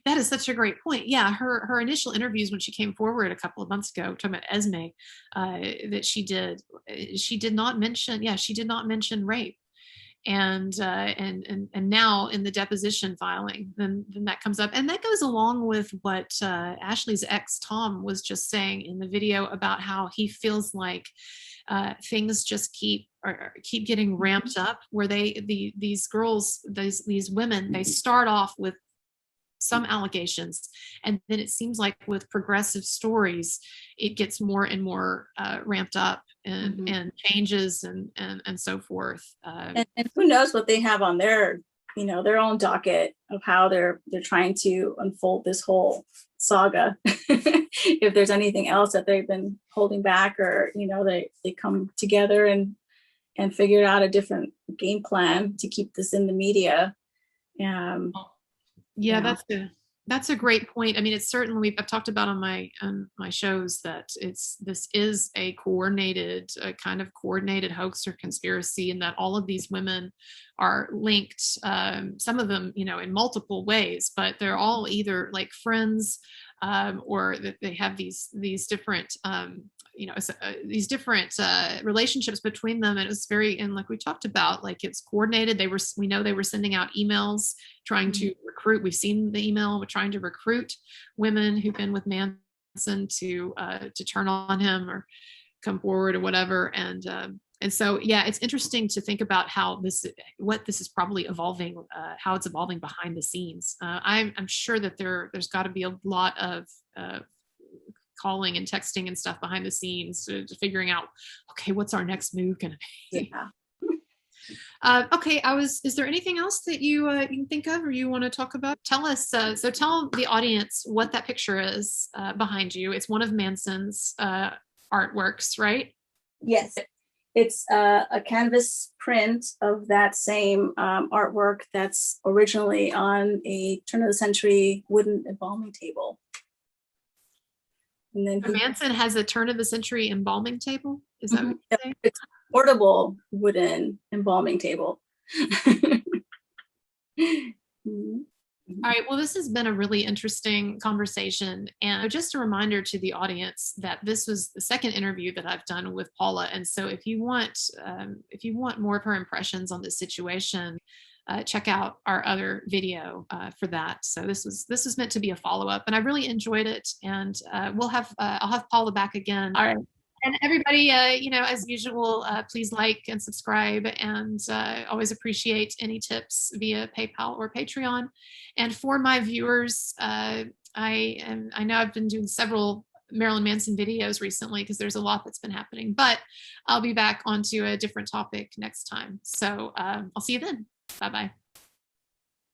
That is such a great point. Yeah, her initial interviews when she came forward a couple of months ago, talking about Esme, that she did not mention rape. And now in the deposition filing, then that comes up, and that goes along with what Ashley's ex Tom was just saying in the video about how he feels like things just keep getting ramped up, where these girls, these women, they start off with some allegations, and then it seems like with progressive stories, it gets more and more ramped up and changes and so forth. And who knows what they have on their own docket of how they're trying to unfold this whole saga. If there's anything else that they've been holding back, or they come together and figured out a different game plan to keep this in the media. Yeah, that's a great point. I mean, it's certainly, I've talked about on my shows that this is a kind of coordinated hoax or conspiracy, and that all of these women are linked, some of them, in multiple ways, but they're all either like friends, or that they have these different, these different relationships between them. And it was and like we talked about, like it's coordinated. We know they were sending out emails trying to recruit. We've seen the email. We're trying to recruit women who've been with Manson to turn on him or come forward or whatever. And so, yeah, it's interesting to think about what this is probably evolving, how it's evolving behind the scenes. I'm sure that there's got to be a lot of calling and texting and stuff behind the scenes, to figuring out, okay, what's our next move going to be? Yeah. Okay, is there anything else that you can think of or you want to talk about? Tell us, so tell the audience what that picture is behind you. It's one of Manson's artworks, right? Yes. It's a canvas print of that same artwork that's originally on a turn-of-the-century wooden embalming table. And then Manson has a turn-of-the-century embalming table? Is that what you're saying? It's a portable wooden embalming table. All right, well, this has been a really interesting conversation. And just a reminder to the audience that this was the second interview that I've done with Paula. And so if you want more of her impressions on this situation, check out our other video for that. So this was meant to be a follow-up, and I really enjoyed it. And I'll have Paula back again. All right. And everybody, as usual, please like and subscribe, and always appreciate any tips via PayPal or Patreon. And for my viewers, I know I've been doing several Marilyn Manson videos recently because there's a lot that's been happening, but I'll be back onto a different topic next time. So I'll see you then. Bye-bye.